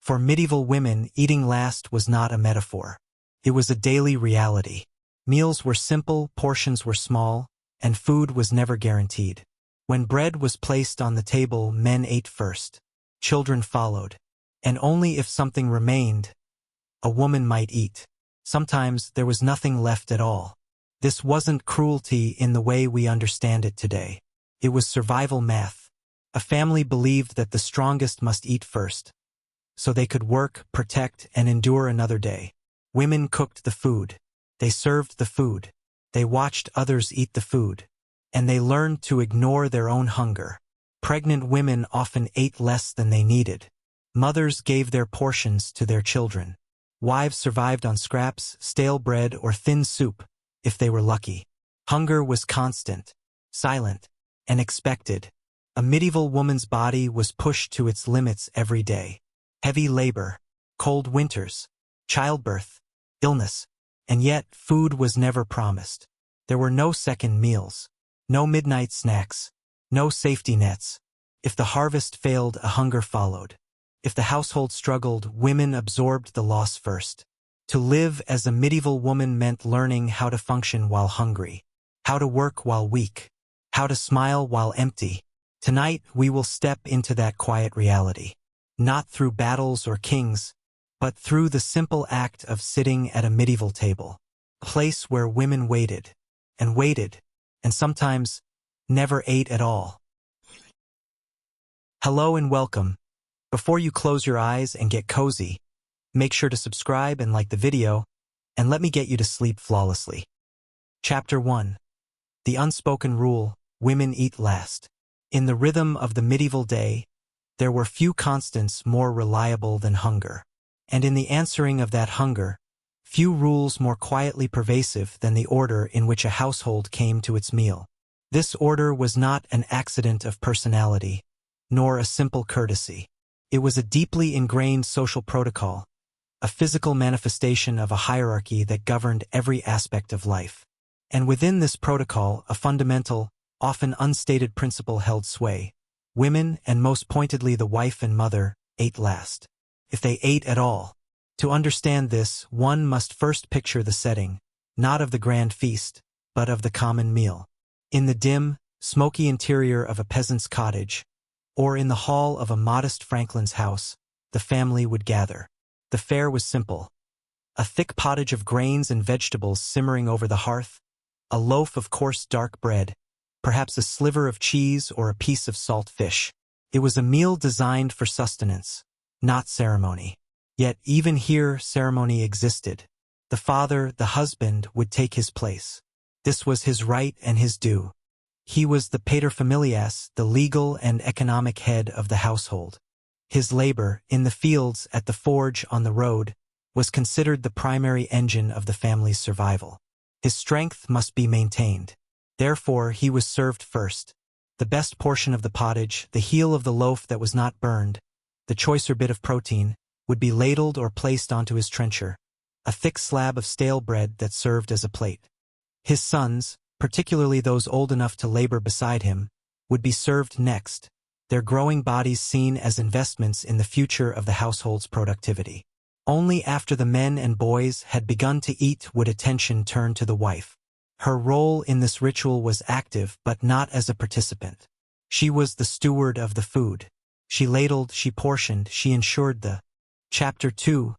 For medieval women, eating last was not a metaphor. It was a daily reality. Meals were simple, portions were small, and food was never guaranteed. When bread was placed on the table, men ate first. Children followed. And only if something remained, a woman might eat. Sometimes there was nothing left at all. This wasn't cruelty in the way we understand it today. It was survival math. A family believed that the strongest must eat first, so they could work, protect, and endure another day. Women cooked the food. They served the food. They watched others eat the food. And they learned to ignore their own hunger. Pregnant women often ate less than they needed. Mothers gave their portions to their children. Wives survived on scraps, stale bread, or thin soup, if they were lucky. Hunger was constant, silent, and expected. A medieval woman's body was pushed to its limits every day. Heavy labor, cold winters, childbirth, illness, and yet food was never promised. There were no second meals, no midnight snacks, no safety nets. If the harvest failed, a hunger followed. If the household struggled, women absorbed the loss first. To live as a medieval woman meant learning how to function while hungry, how to work while weak, how to smile while empty. Tonight, we will step into that quiet reality. Not through battles or kings, but through the simple act of sitting at a medieval table. A place where women waited, and sometimes never ate at all. Hello and welcome. Before you close your eyes and get cozy, make sure to subscribe and like the video, and let me get you to sleep flawlessly. Chapter 1. The Unspoken Rule, Women Eat Last. In the rhythm of the medieval day, there were few constants more reliable than hunger. And in the answering of that hunger, few rules more quietly pervasive than the order in which a household came to its meal. This order was not an accident of personality, nor a simple courtesy. It was a deeply ingrained social protocol, a physical manifestation of a hierarchy that governed every aspect of life. And within this protocol, a fundamental, often unstated principle held sway. Women, and most pointedly the wife and mother, ate last. If they ate at all. To understand this, one must first picture the setting, not of the grand feast, but of the common meal. In the dim, smoky interior of a peasant's cottage, or in the hall of a modest Franklin's house, the family would gather. The fare was simple. A thick pottage of grains and vegetables simmering over the hearth, a loaf of coarse dark bread, perhaps a sliver of cheese or a piece of salt fish. It was a meal designed for sustenance, not ceremony. Yet even here ceremony existed. The father, the husband, would take his place. This was his right and his due. He was the paterfamilias, the legal and economic head of the household. His labor, in the fields, at the forge, on the road, was considered the primary engine of the family's survival. His strength must be maintained. Therefore, he was served first. The best portion of the pottage, the heel of the loaf that was not burned, the choicer bit of protein, would be ladled or placed onto his trencher, a thick slab of stale bread that served as a plate. His sons, particularly those old enough to labor beside him, would be served next, their growing bodies seen as investments in the future of the household's productivity. Only after the men and boys had begun to eat would attention turn to the wife. Her role in this ritual was active, but not as a participant. She was the steward of the food. She ladled, she portioned, she ensured the Chapter 2.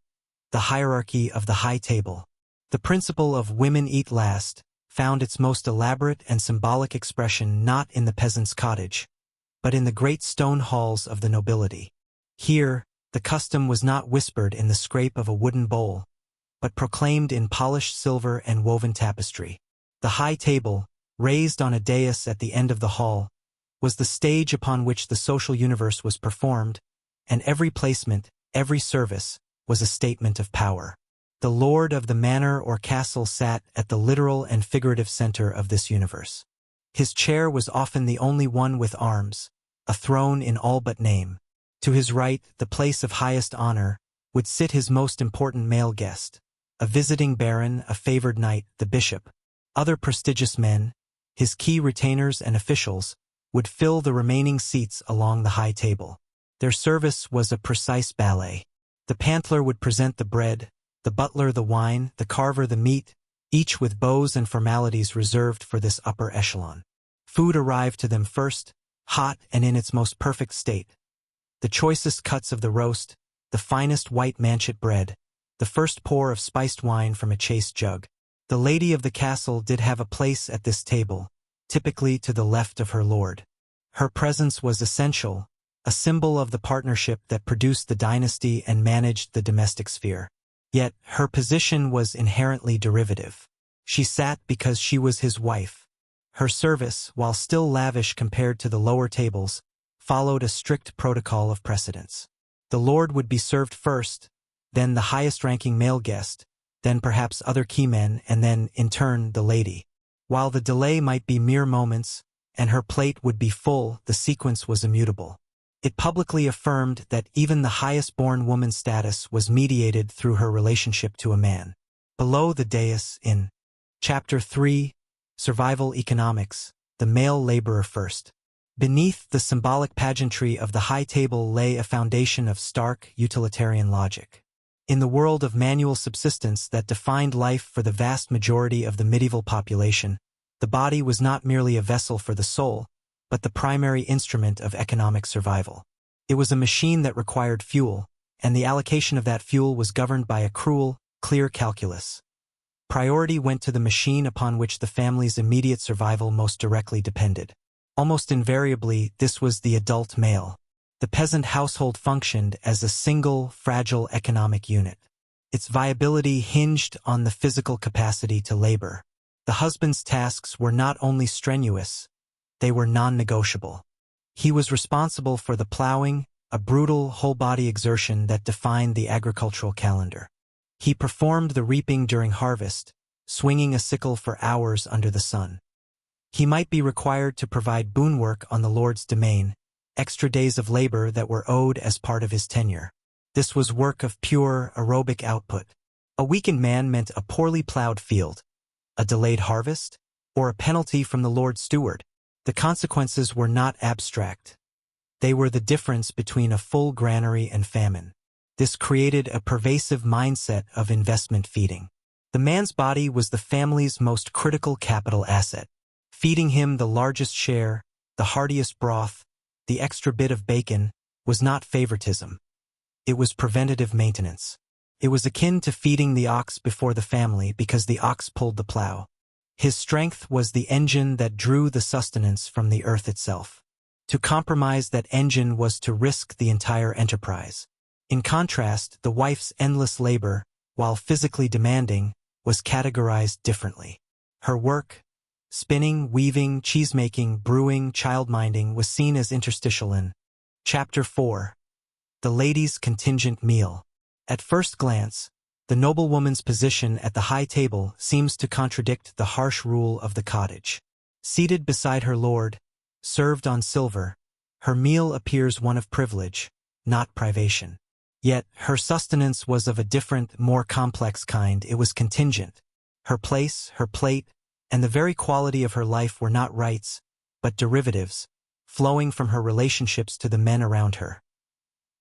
The Hierarchy of the High Table. The principle of women eat last found its most elaborate and symbolic expression not in the peasant's cottage, but in the great stone halls of the nobility. Here, the custom was not whispered in the scrape of a wooden bowl, but proclaimed in polished silver and woven tapestry. The high table, raised on a dais at the end of the hall, was the stage upon which the social universe was performed, and every placement, every service, was a statement of power. The lord of the manor or castle sat at the literal and figurative center of this universe. His chair was often the only one with arms, a throne in all but name. To his right, the place of highest honor, would sit his most important male guest, a visiting baron, a favored knight, the bishop. Other prestigious men, his key retainers and officials, would fill the remaining seats along the high table. Their service was a precise ballet. The pantler would present the bread, the butler the wine, the carver the meat, each with bows and formalities reserved for this upper echelon. Food arrived to them first, hot and in its most perfect state. The choicest cuts of the roast, the finest white manchet bread, the first pour of spiced wine from a chased jug. The lady of the castle did have a place at this table, typically to the left of her lord. Her presence was essential, a symbol of the partnership that produced the dynasty and managed the domestic sphere. Yet, her position was inherently derivative. She sat because she was his wife. Her service, while still lavish compared to the lower tables, followed a strict protocol of precedence. The lord would be served first, then the highest-ranking male guest, then perhaps other key men, and then, in turn, the lady. While the delay might be mere moments, and her plate would be full, the sequence was immutable. It publicly affirmed that even the highest-born woman's status was mediated through her relationship to a man. Below the dais, in Chapter 3, Survival Economics, the male laborer first. Beneath the symbolic pageantry of the high table lay a foundation of stark, utilitarian logic. In the world of manual subsistence that defined life for the vast majority of the medieval population, the body was not merely a vessel for the soul, but the primary instrument of economic survival. It was a machine that required fuel, and the allocation of that fuel was governed by a cruel, clear calculus. Priority went to the machine upon which the family's immediate survival most directly depended. Almost invariably, this was the adult male. The peasant household functioned as a single, fragile economic unit. Its viability hinged on the physical capacity to labor. The husband's tasks were not only strenuous, they were non-negotiable. He was responsible for the plowing, a brutal, whole-body exertion that defined the agricultural calendar. He performed the reaping during harvest, swinging a sickle for hours under the sun. He might be required to provide boon work on the lord's domain, extra days of labor that were owed as part of his tenure. This was work of pure, aerobic output. A weakened man meant a poorly plowed field, a delayed harvest, or a penalty from the Lord Steward. The consequences were not abstract. They were the difference between a full granary and famine. This created a pervasive mindset of investment feeding. The man's body was the family's most critical capital asset. Feeding him the largest share, the heartiest broth, the extra bit of bacon, was not favoritism. It was preventative maintenance. It was akin to feeding the ox before the family because the ox pulled the plow. His strength was the engine that drew the sustenance from the earth itself. To compromise that engine was to risk the entire enterprise. In contrast, the wife's endless labor, while physically demanding, was categorized differently. Her work, spinning, weaving, cheesemaking, brewing, childminding, was seen as interstitial in Chapter 4. The Lady's Contingent Meal. At first glance, the noblewoman's position at the high table seems to contradict the harsh rule of the cottage. Seated beside her lord, served on silver, her meal appears one of privilege, not privation. Yet, her sustenance was of a different, more complex kind. It was contingent. Her place, her plate, and the very quality of her life were not rights, but derivatives, flowing from her relationships to the men around her.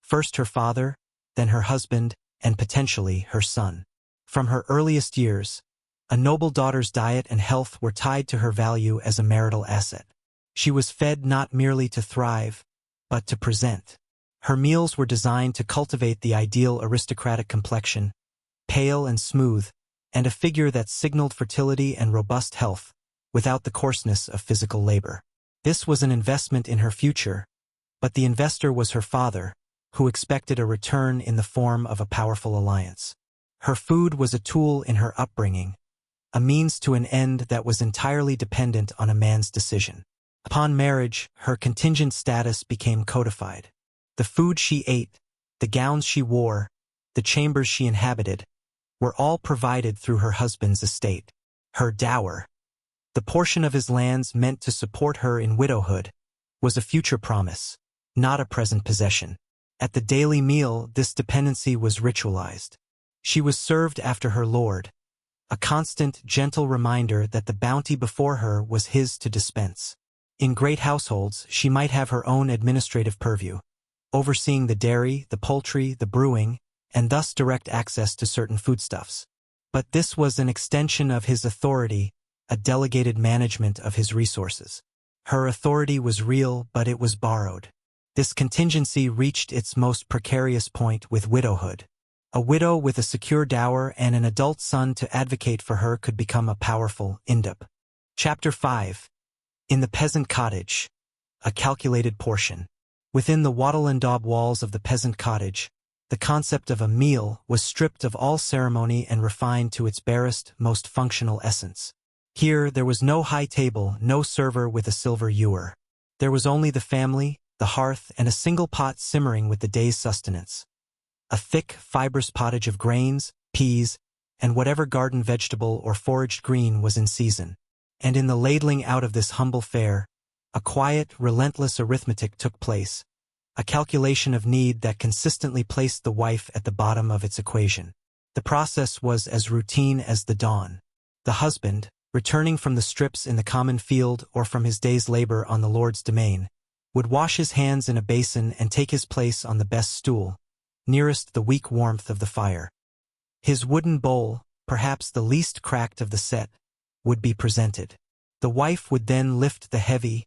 First her father, then her husband, and potentially her son. From her earliest years, a noble daughter's diet and health were tied to her value as a marital asset. She was fed not merely to thrive, but to present. Her meals were designed to cultivate the ideal aristocratic complexion, pale and smooth, and a figure that signaled fertility and robust health, without the coarseness of physical labor. This was an investment in her future, but the investor was her father, who expected a return in the form of a powerful alliance. Her food was a tool in her upbringing, a means to an end that was entirely dependent on a man's decision. Upon marriage, her contingent status became codified. The food she ate, the gowns she wore, the chambers she inhabited, were all provided through her husband's estate. Her dower, the portion of his lands meant to support her in widowhood, was a future promise, not a present possession. At the daily meal, this dependency was ritualized. She was served after her lord, a constant, gentle reminder that the bounty before her was his to dispense. In great households, she might have her own administrative purview, overseeing the dairy, the poultry, the brewing, and thus direct access to certain foodstuffs. But this was an extension of his authority, a delegated management of his resources. Her authority was real, but it was borrowed. This contingency reached its most precarious point with widowhood. A widow with a secure dower and an adult son to advocate for her could become a powerful indup. Chapter 5. In the Peasant Cottage. A calculated portion. Within the wattle and daub walls of the peasant cottage, the concept of a meal was stripped of all ceremony and refined to its barest, most functional essence. Here there was no high table, no server with a silver ewer. There was only the family, the hearth, and a single pot simmering with the day's sustenance. A thick, fibrous pottage of grains, peas, and whatever garden vegetable or foraged green was in season. And in the ladling out of this humble fare, a quiet, relentless arithmetic took place, a calculation of need that consistently placed the wife at the bottom of its equation. The process was as routine as the dawn. The husband, returning from the strips in the common field or from his day's labor on the Lord's domain, would wash his hands in a basin and take his place on the best stool, nearest the weak warmth of the fire. His wooden bowl, perhaps the least cracked of the set, would be presented. The wife would then lift the heavy,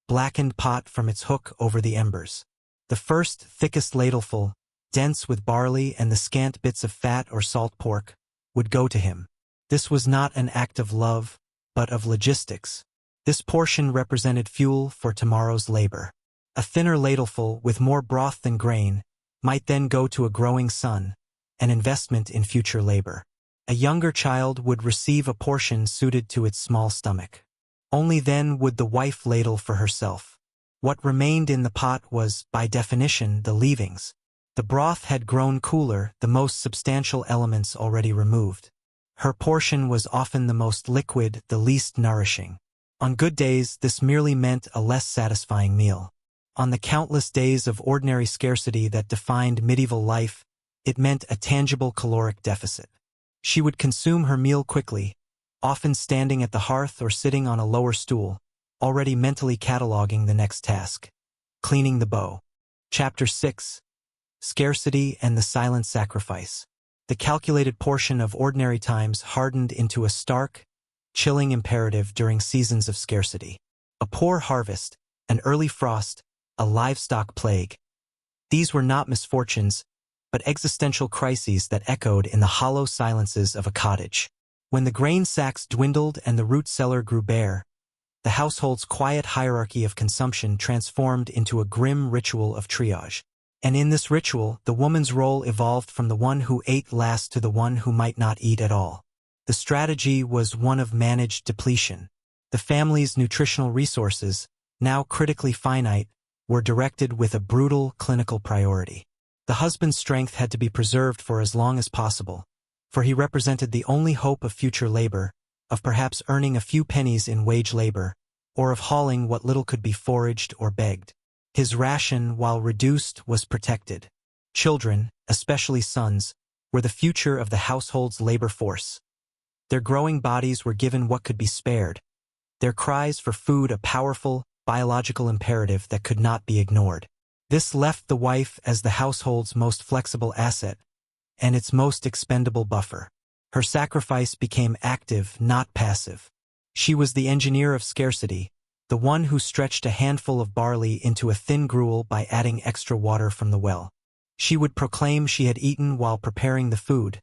blackened pot from its hook over the embers. The first thickest ladleful, dense with barley and the scant bits of fat or salt pork, would go to him. This was not an act of love, but of logistics. This portion represented fuel for tomorrow's labor. A thinner ladleful with more broth than grain might then go to a growing son, an investment in future labor. A younger child would receive a portion suited to its small stomach. Only then would the wife ladle for herself. What remained in the pot was, by definition, the leavings. The broth had grown cooler, the most substantial elements already removed. Her portion was often the most liquid, the least nourishing. On good days, this merely meant a less satisfying meal. On the countless days of ordinary scarcity that defined medieval life, it meant a tangible caloric deficit. She would consume her meal quickly, often standing at the hearth or sitting on a lower stool, already mentally cataloging the next task. Cleaning the bow. Chapter 6. Scarcity and the Silent Sacrifice. The calculated portion of ordinary times hardened into a stark, chilling imperative during seasons of scarcity. A poor harvest, an early frost, a livestock plague. These were not misfortunes, but existential crises that echoed in the hollow silences of a cottage. When the grain sacks dwindled and the root cellar grew bare, the household's quiet hierarchy of consumption transformed into a grim ritual of triage. And in this ritual, the woman's role evolved from the one who ate last to the one who might not eat at all. The strategy was one of managed depletion. The family's nutritional resources, now critically finite, were directed with a brutal clinical priority. The husband's strength had to be preserved for as long as possible, for he represented the only hope of future labor, of perhaps earning a few pennies in wage labor, or of hauling what little could be foraged or begged. His ration, while reduced, was protected. Children, especially sons, were the future of the household's labor force. Their growing bodies were given what could be spared, their cries for food a powerful, biological imperative that could not be ignored. This left the wife as the household's most flexible asset, and its most expendable buffer. Her sacrifice became active, not passive. She was the engineer of scarcity, the one who stretched a handful of barley into a thin gruel by adding extra water from the well. She would proclaim she had eaten while preparing the food,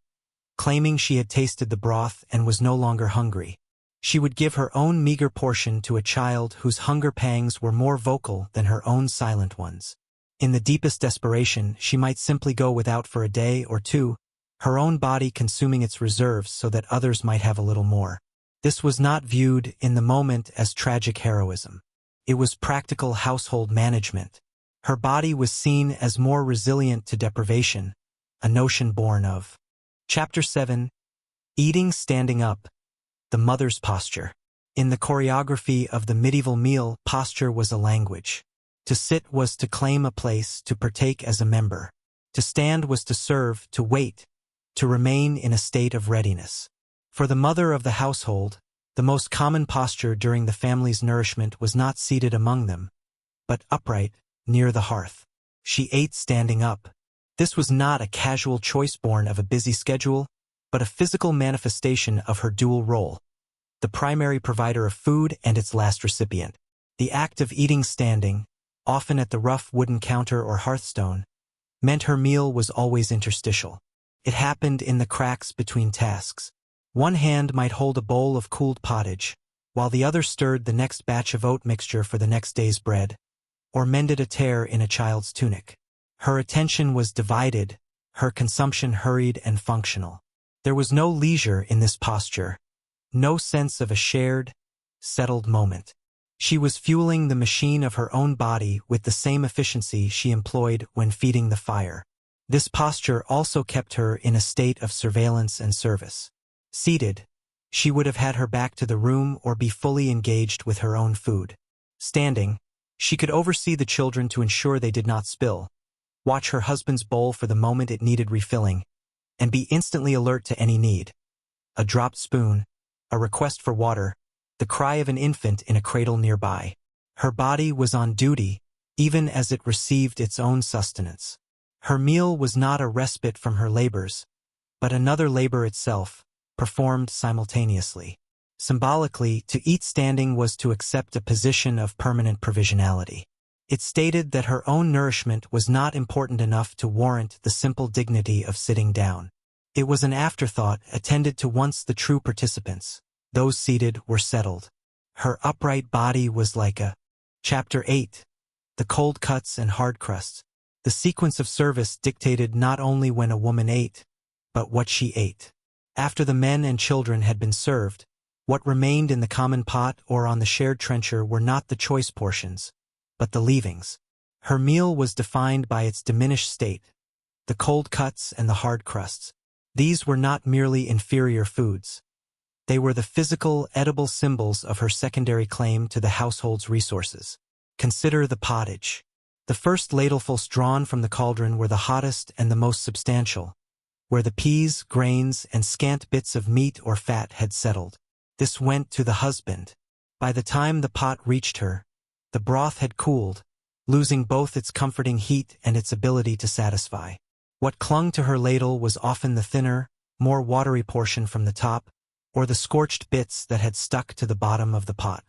claiming she had tasted the broth and was no longer hungry. She would give her own meager portion to a child whose hunger pangs were more vocal than her own silent ones. In the deepest desperation, she might simply go without for a day or two, her own body consuming its reserves so that others might have a little more. This was not viewed in the moment as tragic heroism. It was practical household management. Her body was seen as more resilient to deprivation, a notion born of. Chapter 7. Eating standing up. The mother's posture. In the choreography of the medieval meal, posture was a language. To sit was to claim a place, to partake as a member. To stand was to serve, to wait, to remain in a state of readiness. For the mother of the household, the most common posture during the family's nourishment was not seated among them, but upright, near the hearth. She ate standing up, This was not a casual choice born of a busy schedule, but a physical manifestation of her dual role, the primary provider of food and its last recipient. The act of eating standing, often at the rough wooden counter or hearthstone, meant her meal was always interstitial. It happened in the cracks between tasks. One hand might hold a bowl of cooled pottage, while the other stirred the next batch of oat mixture for the next day's bread, or mended a tear in a child's tunic. Her attention was divided, her consumption hurried and functional. There was no leisure in this posture, no sense of a shared, settled moment. She was fueling the machine of her own body with the same efficiency she employed when feeding the fire. This posture also kept her in a state of surveillance and service. Seated, she would have had her back to the room or be fully engaged with her own food. Standing, she could oversee the children to ensure they did not spill, watch her husband's bowl for the moment it needed refilling, and be instantly alert to any need. A dropped spoon, a request for water, the cry of an infant in a cradle nearby. Her body was on duty, even as it received its own sustenance. Her meal was not a respite from her labors, but another labor itself, performed simultaneously. Symbolically, to eat standing was to accept a position of permanent provisionality. It stated that her own nourishment was not important enough to warrant the simple dignity of sitting down. It was an afterthought attended to once the true participants. Those seated were settled. Her upright body was like a. Chapter 8. The cold cuts and hard crusts. The sequence of service dictated not only when a woman ate, but what she ate. After the men and children had been served, what remained in the common pot or on the shared trencher were not the choice portions, but the leavings. Her meal was defined by its diminished state, the cold cuts and the hard crusts. These were not merely inferior foods. They were the physical, edible symbols of her secondary claim to the household's resources. Consider the pottage. The first ladlefuls drawn from the cauldron were the hottest and the most substantial, where the peas, grains, and scant bits of meat or fat had settled. This went to the husband. By the time the pot reached her, the broth had cooled, losing both its comforting heat and its ability to satisfy. What clung to her ladle was often the thinner, more watery portion from the top, or the scorched bits that had stuck to the bottom of the pot.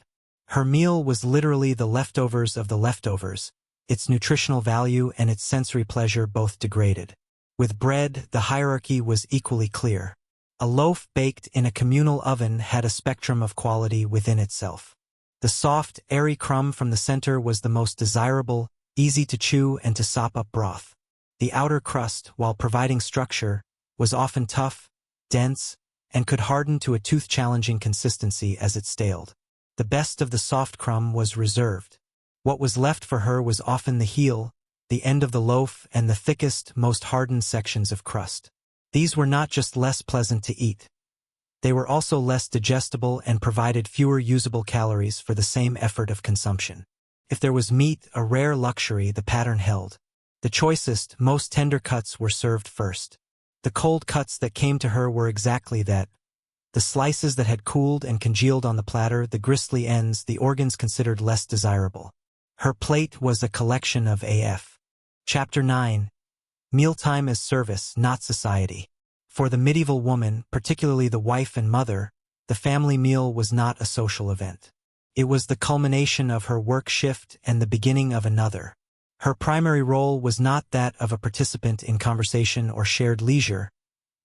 Her meal was literally the leftovers of the leftovers, its nutritional value and its sensory pleasure both degraded. With bread, the hierarchy was equally clear. A loaf baked in a communal oven had a spectrum of quality within itself. The soft, airy crumb from the center was the most desirable, easy to chew and to sop up broth. The outer crust, while providing structure, was often tough, dense, and could harden to a tooth-challenging consistency as it staled. The best of the soft crumb was reserved. What was left for her was often the heel, the end of the loaf, and the thickest, most hardened sections of crust. These were not just less pleasant to eat. They were also less digestible and provided fewer usable calories for the same effort of consumption. If there was meat, a rare luxury, the pattern held. The choicest, most tender cuts were served first. The cold cuts that came to her were exactly that. The slices that had cooled and congealed on the platter, the gristly ends, the organs considered less desirable. Her plate was a collection of AF. Chapter 9. Mealtime as service, not society. For the medieval woman, particularly the wife and mother, the family meal was not a social event. It was the culmination of her work shift and the beginning of another. Her primary role was not that of a participant in conversation or shared leisure,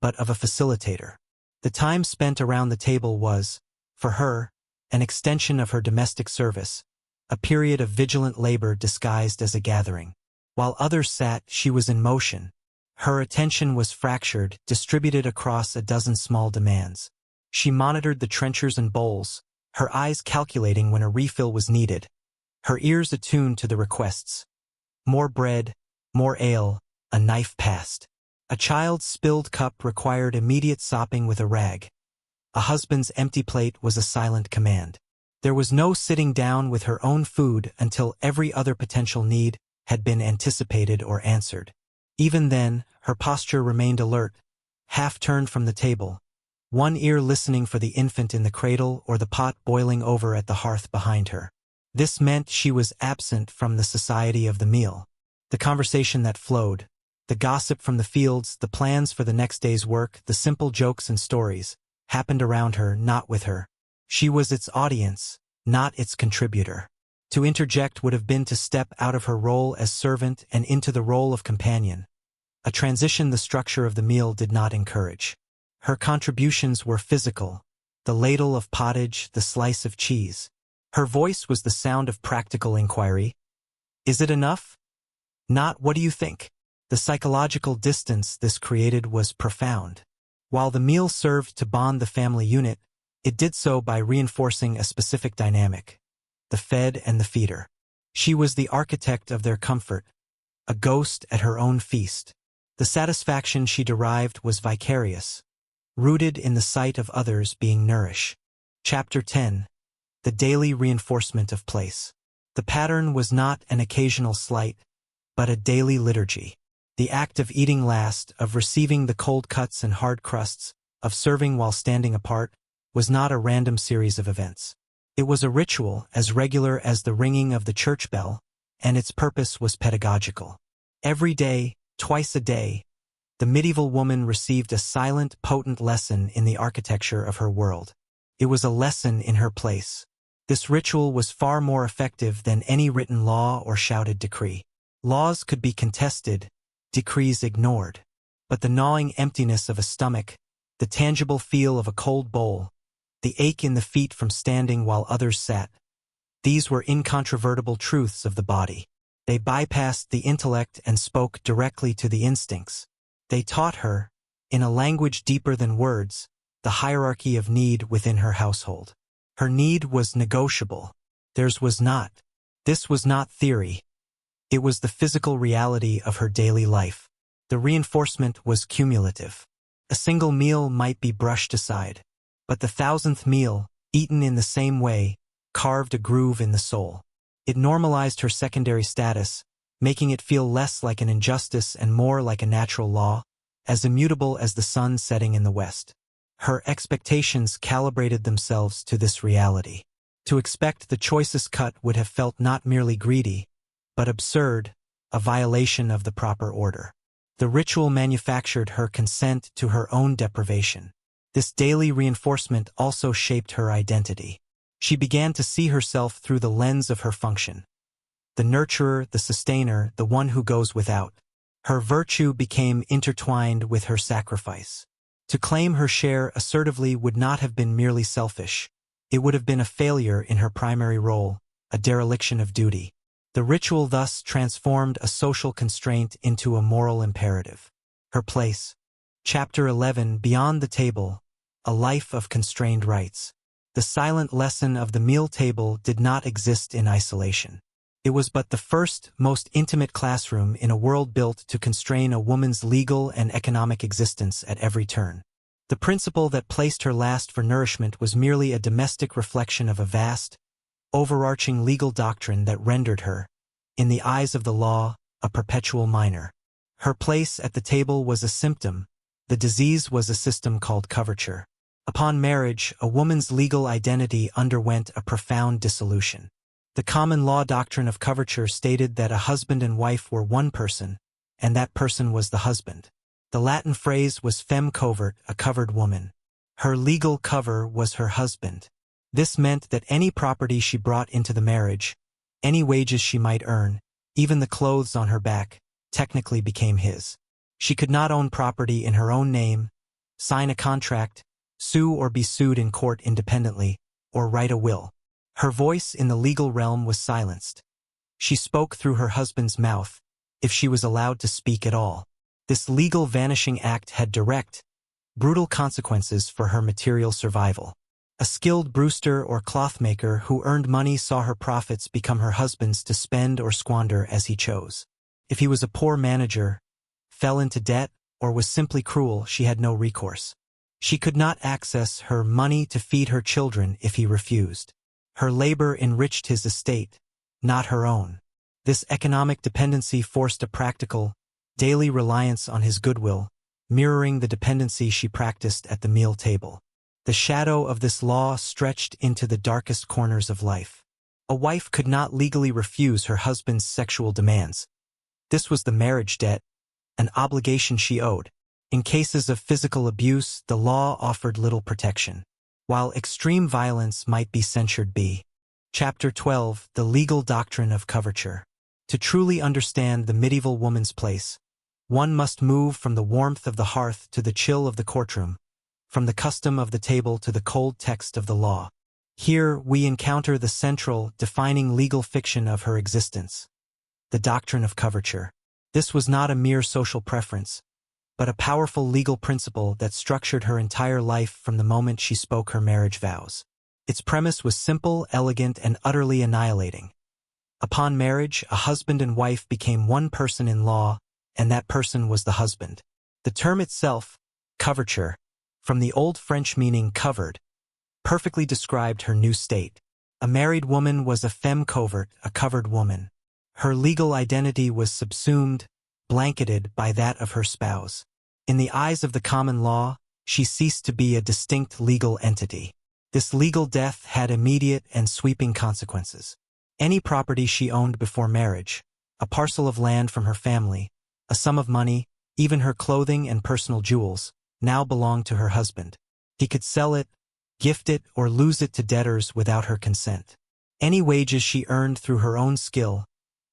but of a facilitator. The time spent around the table was, for her, an extension of her domestic service, a period of vigilant labor disguised as a gathering. While others sat, she was in motion. Her attention was fractured, distributed across a dozen small demands. She monitored the trenchers and bowls, her eyes calculating when a refill was needed, her ears attuned to the requests. More bread, more ale, a knife passed. A child's spilled cup required immediate sopping with a rag. A husband's empty plate was a silent command. There was no sitting down with her own food until every other potential need had been anticipated or answered. Even then, her posture remained alert, half turned from the table, one ear listening for the infant in the cradle or the pot boiling over at the hearth behind her. This meant she was absent from the society of the meal, the conversation that flowed, The gossip from the fields, the plans for the next day's work, the simple jokes and stories, happened around her, not with her. She was its audience, not its contributor. To interject would have been to step out of her role as servant and into the role of companion, a transition the structure of the meal did not encourage. Her contributions were physical, the ladle of pottage, the slice of cheese. Her voice was the sound of practical inquiry. Is it enough? Not what do you think? The psychological distance this created was profound. While the meal served to bond the family unit, it did so by reinforcing a specific dynamic: the fed and the feeder. She was the architect of their comfort, a ghost at her own feast. The satisfaction she derived was vicarious, rooted in the sight of others being nourished. Chapter 10. The daily reinforcement of place. The pattern was not an occasional slight, but a daily liturgy. The act of eating last, of receiving the cold cuts and hard crusts, of serving while standing apart, was not a random series of events. It was a ritual as regular as the ringing of the church bell, and its purpose was pedagogical. Every day, twice a day, the medieval woman received a silent, potent lesson in the architecture of her world. It was a lesson in her place. This ritual was far more effective than any written law or shouted decree. Laws could be contested, decrees ignored. But the gnawing emptiness of a stomach, the tangible feel of a cold bowl, the ache in the feet from standing while others sat, these were incontrovertible truths of the body. They bypassed the intellect and spoke directly to the instincts. They taught her, in a language deeper than words, the hierarchy of need within her household. Her need was negotiable. Theirs was not. This was not theory. It was the physical reality of her daily life. The reinforcement was cumulative. A single meal might be brushed aside, but the 1,000th meal, eaten in the same way, carved a groove in the soul. It normalized her secondary status, making it feel less like an injustice and more like a natural law, as immutable as the sun setting in the west. Her expectations calibrated themselves to this reality. To expect the choicest cut would have felt not merely greedy, but absurd, a violation of the proper order. The ritual manufactured her consent to her own deprivation. This daily reinforcement also shaped her identity. She began to see herself through the lens of her function. The nurturer, the sustainer, the one who goes without. Her virtue became intertwined with her sacrifice. To claim her share assertively would not have been merely selfish. It would have been a failure in her primary role, a dereliction of duty. The ritual thus transformed a social constraint into a moral imperative. Her place. Chapter 11. Beyond the table, a life of constrained rights. The silent lesson of the meal table did not exist in isolation. It was but the first, most intimate classroom in a world built to constrain a woman's legal and economic existence at every turn. The principle that placed her last for nourishment was merely a domestic reflection of a vast, overarching legal doctrine that rendered her, in the eyes of the law, a perpetual minor. Her place at the table was a symptom. The disease was a system called coverture. Upon marriage, a woman's legal identity underwent a profound dissolution. The common law doctrine of coverture stated that a husband and wife were one person, and that person was the husband. The Latin phrase was femme covert, a covered woman. Her legal cover was her husband. This meant that any property she brought into the marriage, any wages she might earn, even the clothes on her back, technically became his. She could not own property in her own name, sign a contract, sue or be sued in court independently, or write a will. Her voice in the legal realm was silenced. She spoke through her husband's mouth, if she was allowed to speak at all. This legal vanishing act had direct, brutal consequences for her material survival. A skilled brewster or clothmaker who earned money saw her profits become her husband's to spend or squander as he chose. If he was a poor manager, fell into debt, or was simply cruel, she had no recourse. She could not access her money to feed her children if he refused. Her labor enriched his estate, not her own. This economic dependency forced a practical, daily reliance on his goodwill, mirroring the dependency she practiced at the meal table. The shadow of this law stretched into the darkest corners of life. A wife could not legally refuse her husband's sexual demands. This was the marriage debt, an obligation she owed. In cases of physical abuse, the law offered little protection, while extreme violence might be censured. Chapter 12, The Legal Doctrine of Coverture. To truly understand the medieval woman's place, one must move from the warmth of the hearth to the chill of the courtroom, from the custom of the table to the cold text of the law. Here we encounter the central, defining legal fiction of her existence, the doctrine of coverture. This was not a mere social preference, but a powerful legal principle that structured her entire life from the moment she spoke her marriage vows. Its premise was simple, elegant, and utterly annihilating. Upon marriage, a husband and wife became one person in law, and that person was the husband. The term itself, coverture, from the Old French meaning covered, perfectly described her new state. A married woman was a femme covert, a covered woman. Her legal identity was subsumed, blanketed by that of her spouse. In the eyes of the common law, she ceased to be a distinct legal entity. This legal death had immediate and sweeping consequences. Any property she owned before marriage, a parcel of land from her family, a sum of money, even her clothing and personal jewels, now belonged to her husband. He could sell it, gift it, or lose it to debtors without her consent. Any wages she earned through her own skill,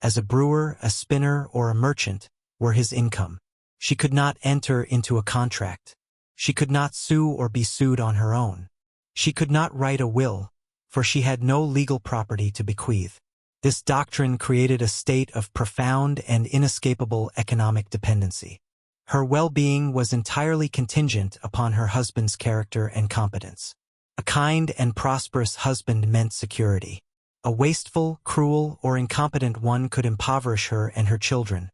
as a brewer, a spinner, or a merchant, were his income. She could not enter into a contract. She could not sue or be sued on her own. She could not write a will, for she had no legal property to bequeath. This doctrine created a state of profound and inescapable economic dependency. Her well-being was entirely contingent upon her husband's character and competence. A kind and prosperous husband meant security. A wasteful, cruel, or incompetent one could impoverish her and her children,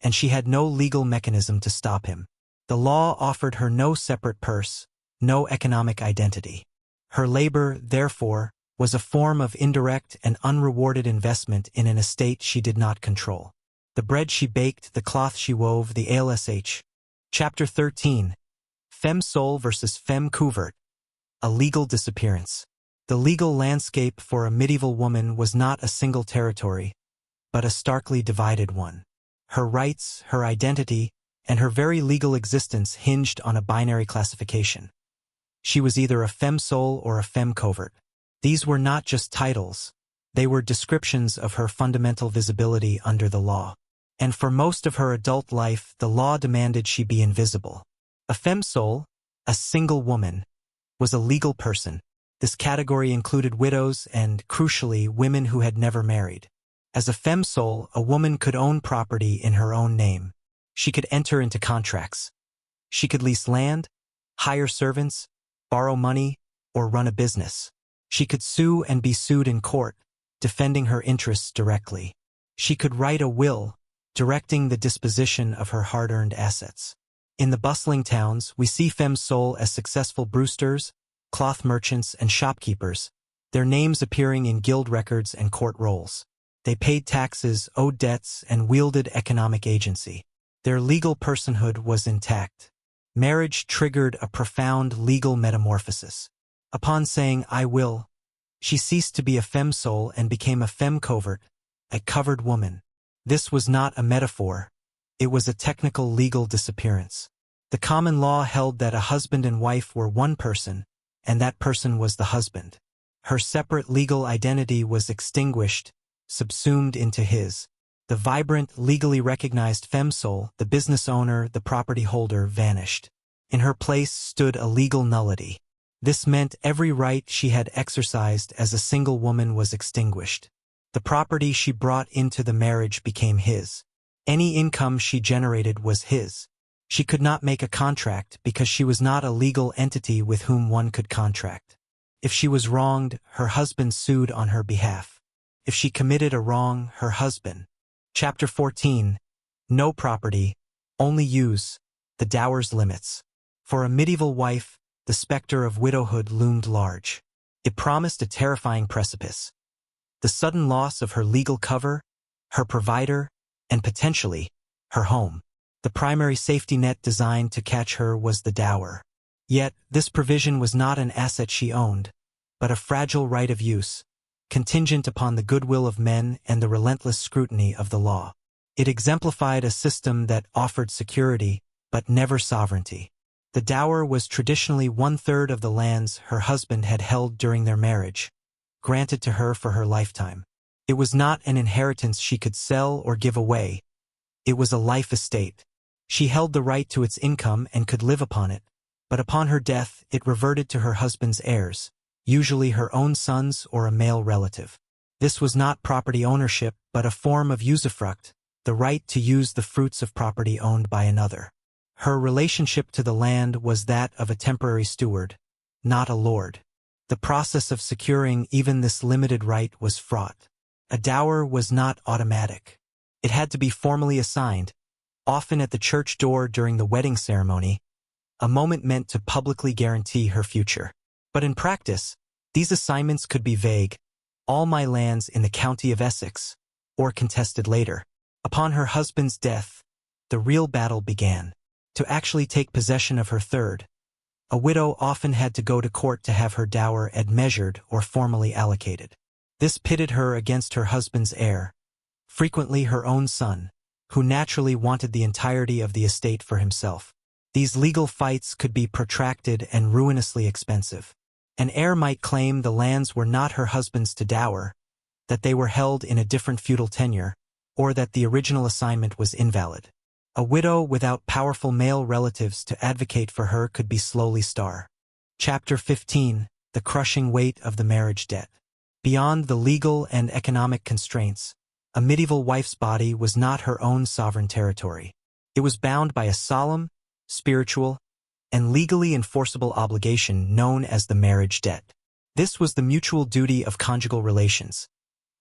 and she had no legal mechanism to stop him. The law offered her no separate purse, no economic identity. Her labor, therefore, was a form of indirect and unrewarded investment in an estate she did not control. The bread she baked, the cloth she wove, the ALSH. Chapter 13. Femme sole versus femme couverte. A legal disappearance. The legal landscape for a medieval woman was not a single territory, but a starkly divided one. Her rights, her identity, and her very legal existence hinged on a binary classification. She was either a femme sole or a femme couverte. These were not just titles, they were descriptions of her fundamental visibility under the law. And for most of her adult life, the law demanded she be invisible. A femme sole, a single woman, was a legal person. This category included widows and, crucially, women who had never married. As a femme sole, a woman could own property in her own name. She could enter into contracts. She could lease land, hire servants, borrow money, or run a business. She could sue and be sued in court, defending her interests directly. She could write a will, directing the disposition of her hard-earned assets. In the bustling towns, we see femme sole as successful brewsters, cloth merchants, and shopkeepers, their names appearing in guild records and court rolls. They paid taxes, owed debts, and wielded economic agency. Their legal personhood was intact. Marriage triggered a profound legal metamorphosis. Upon saying, "I will," she ceased to be a femme sole and became a femme couverte, a covered woman. This was not a metaphor. It was a technical legal disappearance. The common law held that a husband and wife were one person, and that person was the husband. Her separate legal identity was extinguished, subsumed into his. The vibrant, legally recognized femme sole, the business owner, the property holder, vanished. In her place stood a legal nullity. This meant every right she had exercised as a single woman was extinguished. The property she brought into the marriage became his. Any income she generated was his. She could not make a contract because she was not a legal entity with whom one could contract. If she was wronged, her husband sued on her behalf. If she committed a wrong, her husband. Chapter 14. No property, only use, the dower's limits. For a medieval wife, the specter of widowhood loomed large. It promised a terrifying precipice. The sudden loss of her legal cover, her provider, and potentially, her home. The primary safety net designed to catch her was the dower. Yet, this provision was not an asset she owned, but a fragile right of use, contingent upon the goodwill of men and the relentless scrutiny of the law. It exemplified a system that offered security, but never sovereignty. The dower was traditionally 1/3 of the lands her husband had held during their marriage, granted to her for her lifetime. It was not an inheritance she could sell or give away. It was a life estate. She held the right to its income and could live upon it, but upon her death it reverted to her husband's heirs, usually her own sons or a male relative. This was not property ownership, but a form of usufruct, the right to use the fruits of property owned by another. Her relationship to the land was that of a temporary steward, not a lord. The process of securing even this limited right was fraught. A dower was not automatic. It had to be formally assigned, often at the church door during the wedding ceremony, a moment meant to publicly guarantee her future. But in practice, these assignments could be vague: all my lands in the county of Essex, or contested later. Upon her husband's death, the real battle began. To actually take possession of her third, a widow often had to go to court to have her dower admeasured or formally allocated. This pitted her against her husband's heir, frequently her own son, who naturally wanted the entirety of the estate for himself. These legal fights could be protracted and ruinously expensive. An heir might claim the lands were not her husband's to dower, that they were held in a different feudal tenure, or that the original assignment was invalid. A widow without powerful male relatives to advocate for her could be slowly starved. Chapter 15: The Crushing Weight of the Marriage Debt. Beyond the legal and economic constraints, a medieval wife's body was not her own sovereign territory. It was bound by a solemn, spiritual, and legally enforceable obligation known as the marriage debt. This was the mutual duty of conjugal relations,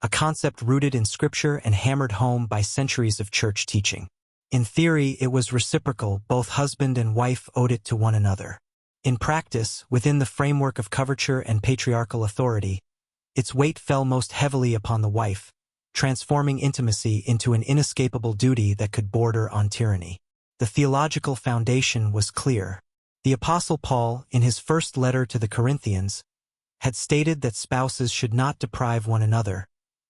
a concept rooted in scripture and hammered home by centuries of church teaching. In theory, it was reciprocal; both husband and wife owed it to one another. In practice, within the framework of coverture and patriarchal authority, its weight fell most heavily upon the wife, transforming intimacy into an inescapable duty that could border on tyranny. The theological foundation was clear. The Apostle Paul, in his first letter to the Corinthians, had stated that spouses should not deprive one another,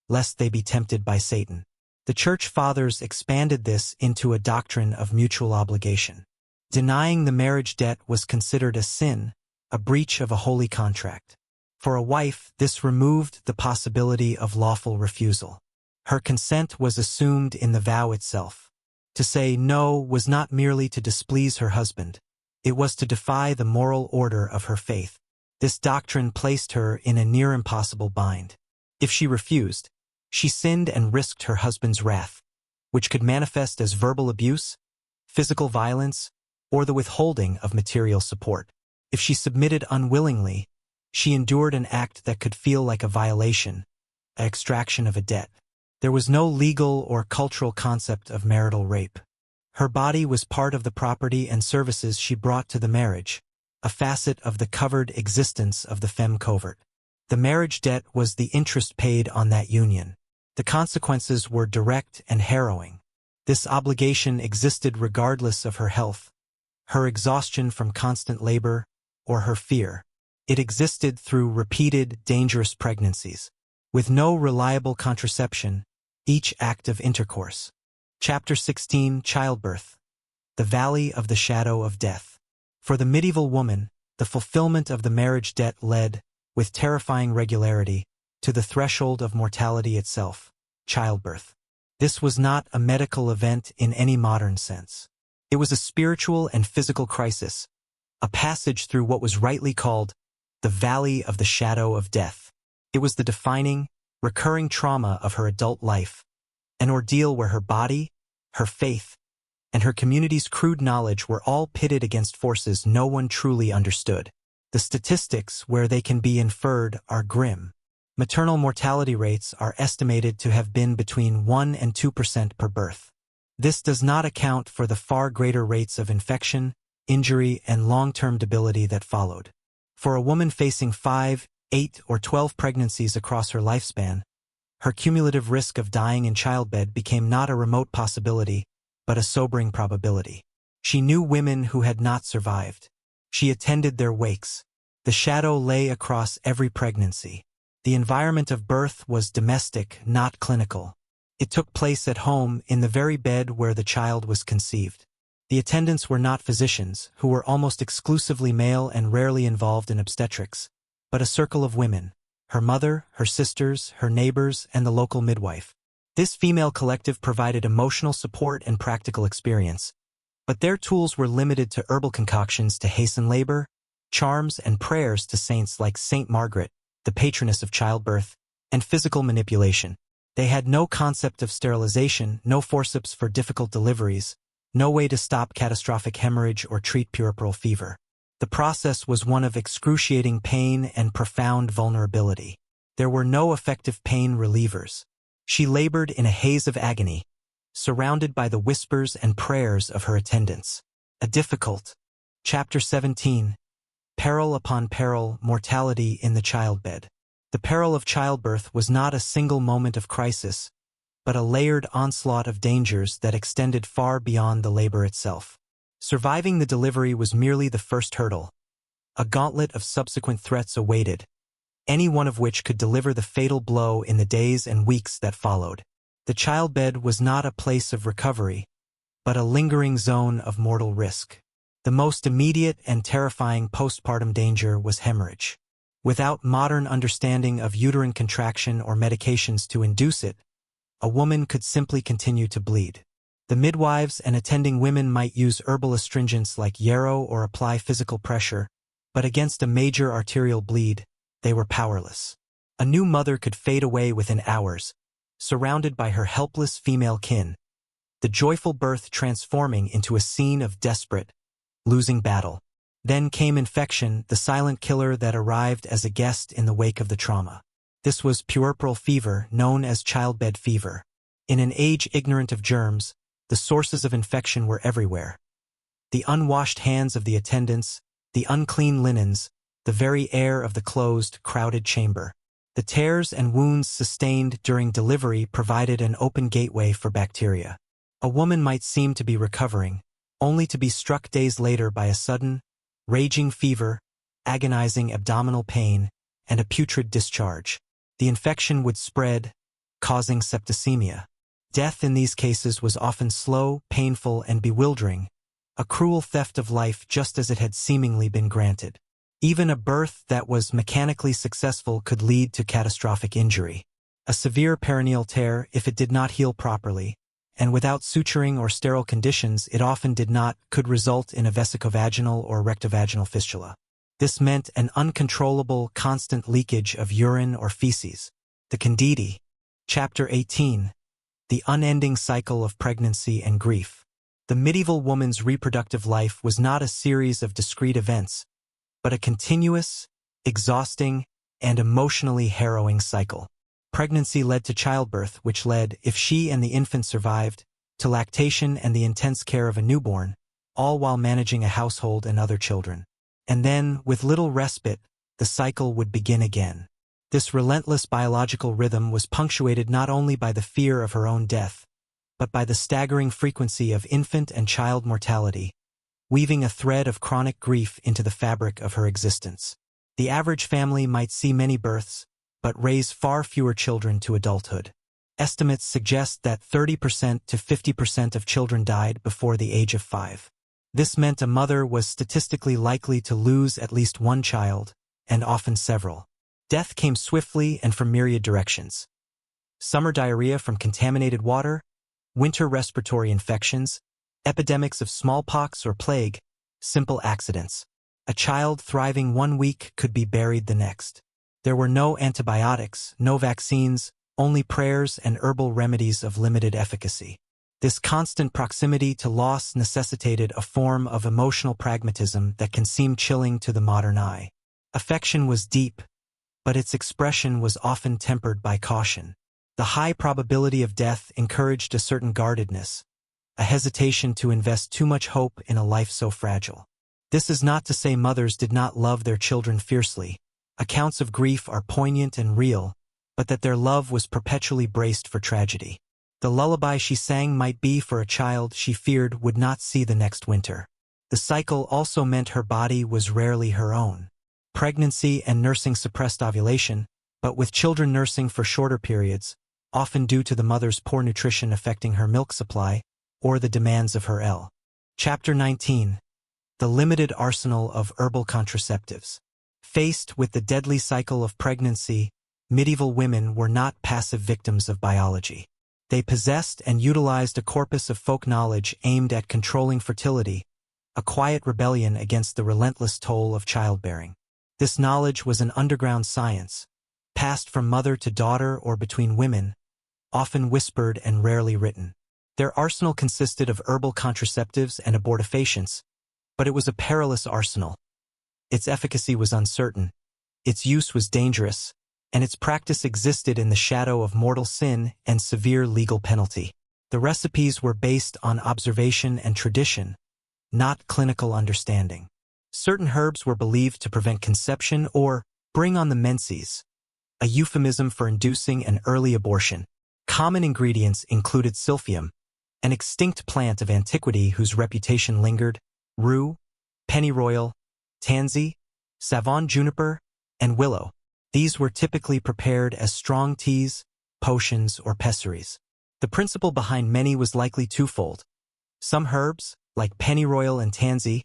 lest they be tempted by Satan. The Church Fathers expanded this into a doctrine of mutual obligation. Denying the marriage debt was considered a sin, a breach of a holy contract. For a wife, this removed the possibility of lawful refusal. Her consent was assumed in the vow itself. To say no was not merely to displease her husband, it was to defy the moral order of her faith. This doctrine placed her in a near impossible bind. If she refused, she sinned and risked her husband's wrath, which could manifest as verbal abuse, physical violence, or the withholding of material support. If she submitted unwillingly, she endured an act that could feel like a violation, an extraction of a debt. There was no legal or cultural concept of marital rape. Her body was part of the property and services she brought to the marriage, a facet of the covered existence of the femme covert. The marriage debt was the interest paid on that union. The consequences were direct and harrowing. This obligation existed regardless of her health, her exhaustion from constant labor, or her fear. It existed through repeated, dangerous pregnancies, with no reliable contraception, each act of intercourse. Chapter 16: Childbirth. The Valley of the Shadow of Death. For the medieval woman, the fulfillment of the marriage debt led, with terrifying regularity, to the threshold of mortality itself, childbirth. This was not a medical event in any modern sense. It was a spiritual and physical crisis, a passage through what was rightly called the Valley of the Shadow of Death. It was the defining, recurring trauma of her adult life, an ordeal where her body, her faith, and her community's crude knowledge were all pitted against forces no one truly understood. The statistics, where they can be inferred, are grim. Maternal mortality rates are estimated to have been between 1% and 2% per birth. This does not account for the far greater rates of infection, injury, and long-term debility that followed. For a woman facing 5, 8, or 12 pregnancies across her lifespan, her cumulative risk of dying in childbed became not a remote possibility, but a sobering probability. She knew women who had not survived. She attended their wakes. The shadow lay across every pregnancy. The environment of birth was domestic, not clinical. It took place at home in the very bed where the child was conceived. The attendants were not physicians, who were almost exclusively male and rarely involved in obstetrics, but a circle of women, her mother, her sisters, her neighbors, and the local midwife. This female collective provided emotional support and practical experience, but their tools were limited to herbal concoctions to hasten labor, charms and prayers to saints like Saint Margaret, the patroness of childbirth, and physical manipulation. They had no concept of sterilization, no forceps for difficult deliveries, no way to stop catastrophic hemorrhage or treat puerperal fever. The process was one of excruciating pain and profound vulnerability. There were no effective pain relievers. She labored in a haze of agony, surrounded by the whispers and prayers of her attendants. A difficult. Chapter 17. Peril upon peril, mortality in the childbed. The peril of childbirth was not a single moment of crisis, but a layered onslaught of dangers that extended far beyond the labor itself. Surviving the delivery was merely the first hurdle. A gauntlet of subsequent threats awaited, any one of which could deliver the fatal blow in the days and weeks that followed. The childbed was not a place of recovery, but a lingering zone of mortal risk. The most immediate and terrifying postpartum danger was hemorrhage. Without modern understanding of uterine contraction or medications to induce it, a woman could simply continue to bleed. The midwives and attending women might use herbal astringents like yarrow or apply physical pressure, but against a major arterial bleed, they were powerless. A new mother could fade away within hours, surrounded by her helpless female kin, the joyful birth transforming into a scene of desperate, losing battle. Then came infection, the silent killer that arrived as a guest in the wake of the trauma. This was puerperal fever, known as childbed fever. In an age ignorant of germs, the sources of infection were everywhere. The unwashed hands of the attendants, the unclean linens, the very air of the closed, crowded chamber. The tears and wounds sustained during delivery provided an open gateway for bacteria. A woman might seem to be recovering, only to be struck days later by a sudden, raging fever, agonizing abdominal pain, and a putrid discharge. The infection would spread, causing septicemia. Death in these cases was often slow, painful, and bewildering, a cruel theft of life just as it had seemingly been granted. Even a birth that was mechanically successful could lead to catastrophic injury. A severe perineal tear, if it did not heal properly, and without suturing or sterile conditions it often did not, could result in a vesicovaginal or rectovaginal fistula. This meant an uncontrollable, constant leakage of urine or feces. The Candidi. Chapter 18. The unending cycle of pregnancy and grief. The medieval woman's reproductive life was not a series of discrete events, but a continuous, exhausting, and emotionally harrowing cycle. Pregnancy led to childbirth, which led, if she and the infant survived, to lactation and the intense care of a newborn, all while managing a household and other children. And then, with little respite, the cycle would begin again. This relentless biological rhythm was punctuated not only by the fear of her own death, but by the staggering frequency of infant and child mortality, weaving a thread of chronic grief into the fabric of her existence. The average family might see many births, but raise far fewer children to adulthood. Estimates suggest that 30% to 50% of children died before the age of 5. This meant a mother was statistically likely to lose at least one child, and often several. Death came swiftly and from myriad directions. Summer diarrhea from contaminated water, winter respiratory infections, epidemics of smallpox or plague, simple accidents. A child thriving 1 week could be buried the next. There were no antibiotics, no vaccines, only prayers and herbal remedies of limited efficacy. This constant proximity to loss necessitated a form of emotional pragmatism that can seem chilling to the modern eye. Affection was deep, but its expression was often tempered by caution. The high probability of death encouraged a certain guardedness, a hesitation to invest too much hope in a life so fragile. This is not to say mothers did not love their children fiercely. Accounts of grief are poignant and real, but that their love was perpetually braced for tragedy. The lullaby she sang might be for a child she feared would not see the next winter. The cycle also meant her body was rarely her own. Pregnancy and nursing suppressed ovulation, but with children nursing for shorter periods, often due to the mother's poor nutrition affecting her milk supply or the demands of her L. Chapter 19. The limited arsenal of herbal contraceptives. Faced with the deadly cycle of pregnancy, medieval women were not passive victims of biology. They possessed and utilized a corpus of folk knowledge aimed at controlling fertility, a quiet rebellion against the relentless toll of childbearing. This knowledge was an underground science, passed from mother to daughter or between women, often whispered and rarely written. Their arsenal consisted of herbal contraceptives and abortifacients, but it was a perilous arsenal. Its efficacy was uncertain, its use was dangerous, and its practice existed in the shadow of mortal sin and severe legal penalty. The recipes were based on observation and tradition, not clinical understanding. Certain herbs were believed to prevent conception or bring on the menses, a euphemism for inducing an early abortion. Common ingredients included silphium, an extinct plant of antiquity whose reputation lingered, rue, pennyroyal, tansy, savon juniper, and willow. These were typically prepared as strong teas, potions, or pessaries. The principle behind many was likely twofold. Some herbs, like pennyroyal and tansy,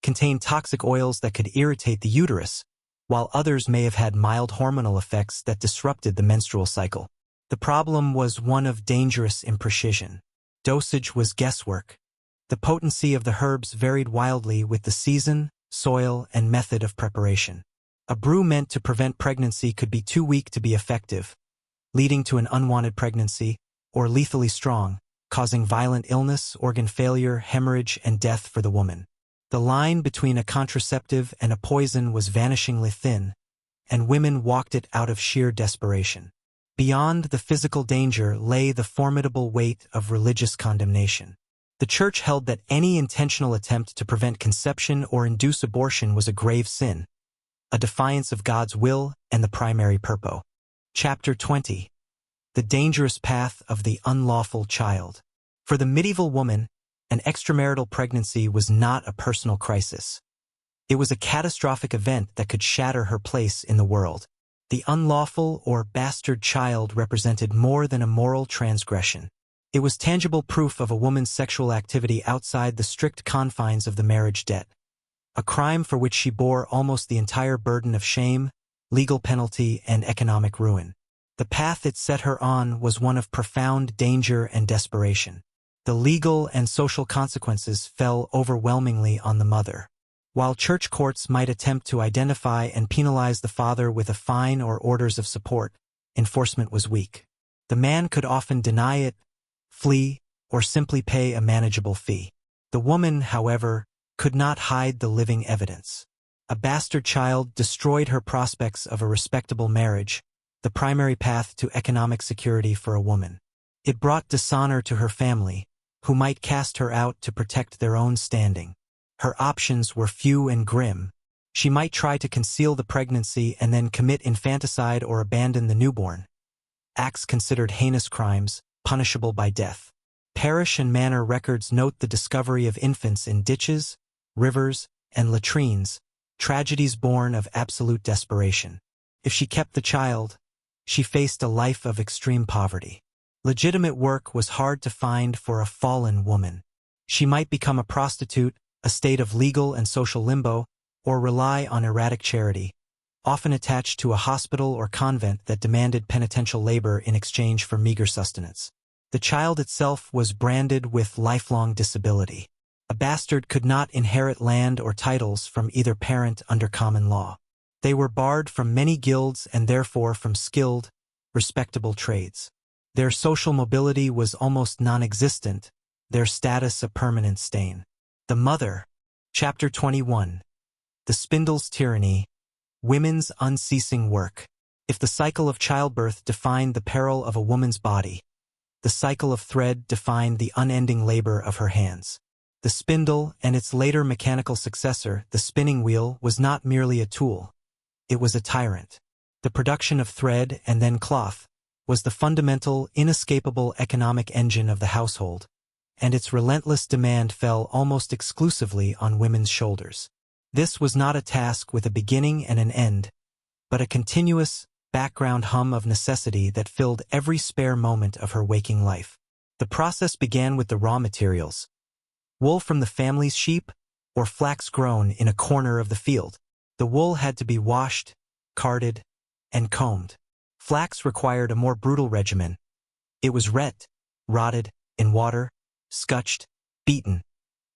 contained toxic oils that could irritate the uterus, while others may have had mild hormonal effects that disrupted the menstrual cycle. The problem was one of dangerous imprecision. Dosage was guesswork. The potency of the herbs varied wildly with the season, soil, and method of preparation. A brew meant to prevent pregnancy could be too weak to be effective, leading to an unwanted pregnancy, or lethally strong, causing violent illness, organ failure, hemorrhage, and death for the woman. The line between a contraceptive and a poison was vanishingly thin, and women walked it out of sheer desperation. Beyond the physical danger lay the formidable weight of religious condemnation. The Church held that any intentional attempt to prevent conception or induce abortion was a grave sin, a defiance of God's will and the primary purpose. Chapter 20. The dangerous path of the unlawful child. For the medieval woman, an extramarital pregnancy was not a personal crisis. It was a catastrophic event that could shatter her place in the world. The unlawful or bastard child represented more than a moral transgression. It was tangible proof of a woman's sexual activity outside the strict confines of the marriage debt, a crime for which she bore almost the entire burden of shame, legal penalty, and economic ruin. The path it set her on was one of profound danger and desperation. The legal and social consequences fell overwhelmingly on the mother. While church courts might attempt to identify and penalize the father with a fine or orders of support, enforcement was weak. The man could often deny it, flee, or simply pay a manageable fee. The woman, however, could not hide the living evidence. A bastard child destroyed her prospects of a respectable marriage, the primary path to economic security for a woman. It brought dishonor to her family, who might cast her out to protect their own standing. Her options were few and grim. She might try to conceal the pregnancy and then commit infanticide or abandon the newborn, acts considered heinous crimes, punishable by death. Parish and manor records note the discovery of infants in ditches, rivers, and latrines, tragedies born of absolute desperation. If she kept the child, she faced a life of extreme poverty. Legitimate work was hard to find for a fallen woman. She might become a prostitute, a state of legal and social limbo, or rely on erratic charity, often attached to a hospital or convent that demanded penitential labor in exchange for meager sustenance. The child itself was branded with lifelong disability. A bastard could not inherit land or titles from either parent under common law. They were barred from many guilds and therefore from skilled, respectable trades. Their social mobility was almost non-existent, their status a permanent stain. The Mother. Chapter 21. The Spindle's Tyranny. Women's Unceasing Work. If the cycle of childbirth defined the peril of a woman's body, the cycle of thread defined the unending labor of her hands. The spindle and its later mechanical successor, the spinning wheel, was not merely a tool. It was a tyrant. The production of thread and then cloth was the fundamental, inescapable economic engine of the household, and its relentless demand fell almost exclusively on women's shoulders. This was not a task with a beginning and an end, but a continuous, background hum of necessity that filled every spare moment of her waking life. The process began with the raw materials: wool from the family's sheep, or flax grown in a corner of the field. The wool had to be washed, carded, and combed. Flax required a more brutal regimen. It was rotted, in water, scutched, beaten,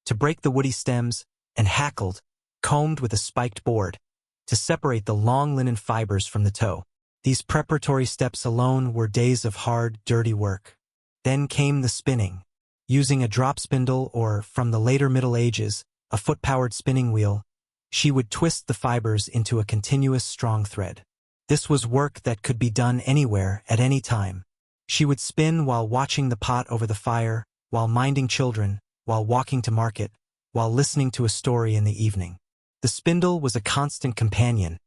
to break the woody stems, and hackled, combed with a spiked board, to separate the long linen fibers from the tow. These preparatory steps alone were days of hard, dirty work. Then came the spinning. Using a drop spindle or, from the later Middle Ages, a foot-powered spinning wheel, she would twist the fibers into a continuous strong thread. This was work that could be done anywhere, at any time. She would spin while watching the pot over the fire, while minding children, while walking to market, while listening to a story in the evening. The spindle was a constant companion,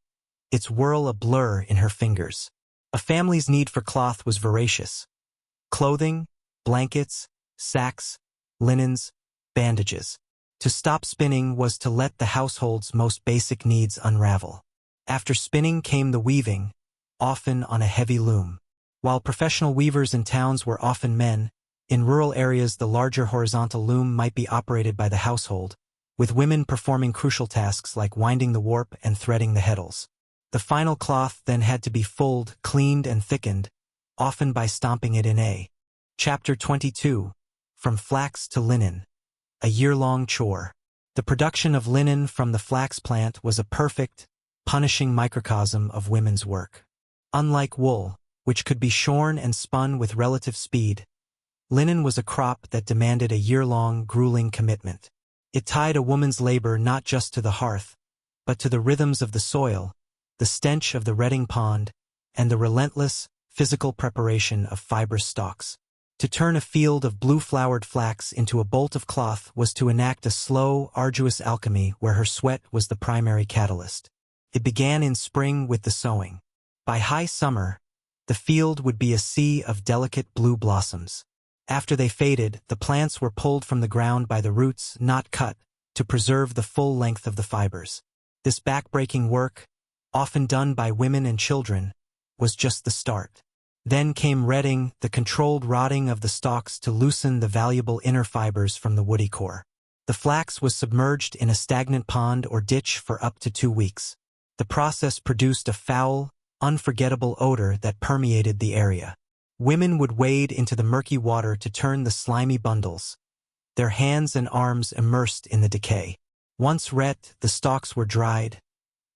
its whirl a blur in her fingers. A family's need for cloth was voracious. Clothing, blankets, sacks, linens, bandages. To stop spinning was to let the household's most basic needs unravel. After spinning came the weaving, often on a heavy loom. While professional weavers in towns were often men, in rural areas the larger horizontal loom might be operated by the household, with women performing crucial tasks like winding the warp and threading the heddles. The final cloth then had to be fulled, cleaned, and thickened, often by stomping it in a. Chapter 22. From Flax to Linen. A year-long chore. The production of linen from the flax plant was a perfect, punishing microcosm of women's work. Unlike wool, which could be shorn and spun with relative speed, linen was a crop that demanded a year-long, grueling commitment. It tied a woman's labor not just to the hearth, but to the rhythms of the soil, the stench of the retting pond, and the relentless, physical preparation of fibrous stalks. To turn a field of blue-flowered flax into a bolt of cloth was to enact a slow, arduous alchemy where her sweat was the primary catalyst. It began in spring with the sowing. By high summer, the field would be a sea of delicate blue blossoms. After they faded, the plants were pulled from the ground by the roots, not cut, to preserve the full length of the fibers. This back-breaking work, often done by women and children, was just the start. Then came retting, the controlled rotting of the stalks to loosen the valuable inner fibers from the woody core. The flax was submerged in a stagnant pond or ditch for up to 2 weeks. The process produced a foul, unforgettable odor that permeated the area. Women would wade into the murky water to turn the slimy bundles, their hands and arms immersed in the decay. Once ret, the stalks were dried,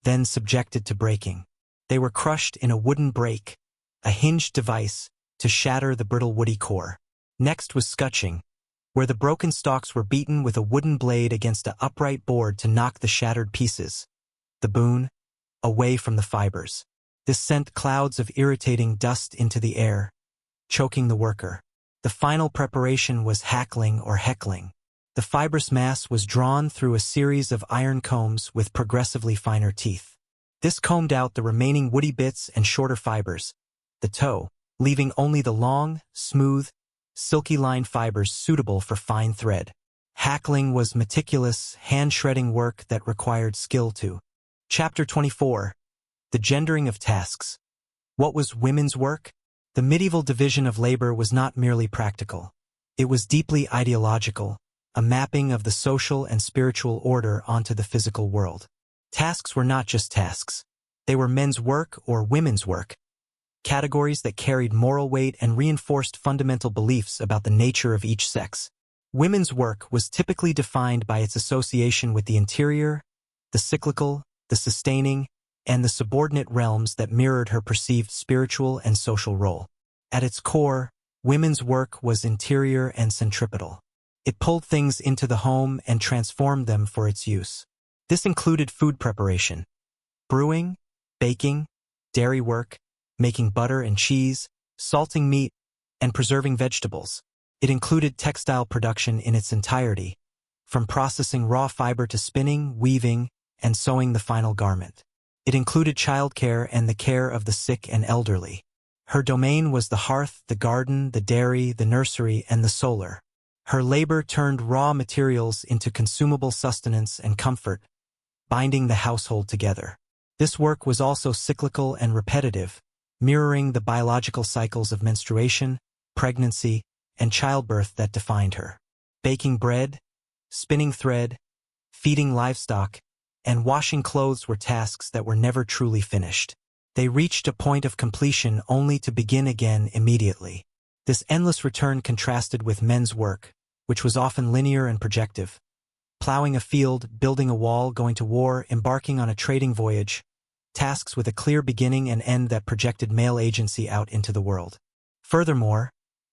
then subjected to breaking. They were crushed in a wooden brake, a hinged device to shatter the brittle woody core. Next was scutching, where the broken stalks were beaten with a wooden blade against an upright board to knock the shattered pieces, the bone, away from the fibers. This sent clouds of irritating dust into the air, choking the worker. The final preparation was hackling or heckling. The fibrous mass was drawn through a series of iron combs with progressively finer teeth. This combed out the remaining woody bits and shorter fibers, the tow, leaving only the long, smooth, silky-lined fibers suitable for fine thread. Hackling was meticulous, hand-shredding work that required skill too. Chapter 24. The gendering of tasks. What was women's work? The medieval division of labor was not merely practical. It was deeply ideological, a mapping of the social and spiritual order onto the physical world. Tasks were not just tasks. They were men's work or women's work, categories that carried moral weight and reinforced fundamental beliefs about the nature of each sex. Women's work was typically defined by its association with the interior, the cyclical, the sustaining, and the subordinate realms that mirrored her perceived spiritual and social role. At its core, women's work was interior and centripetal. It pulled things into the home and transformed them for its use. This included food preparation, brewing, baking, dairy work, making butter and cheese, salting meat, and preserving vegetables. It included textile production in its entirety, from processing raw fiber to spinning, weaving, and sewing the final garment. It included childcare and the care of the sick and elderly. Her domain was the hearth, the garden, the dairy, the nursery, and the solar. Her labor turned raw materials into consumable sustenance and comfort, binding the household together. This work was also cyclical and repetitive, mirroring the biological cycles of menstruation, pregnancy, and childbirth that defined her. Baking bread, spinning thread, feeding livestock, and washing clothes were tasks that were never truly finished. They reached a point of completion only to begin again immediately. This endless return contrasted with men's work, which was often linear and projective. Plowing a field, building a wall, going to war, embarking on a trading voyage, tasks with a clear beginning and end that projected male agency out into the world. Furthermore,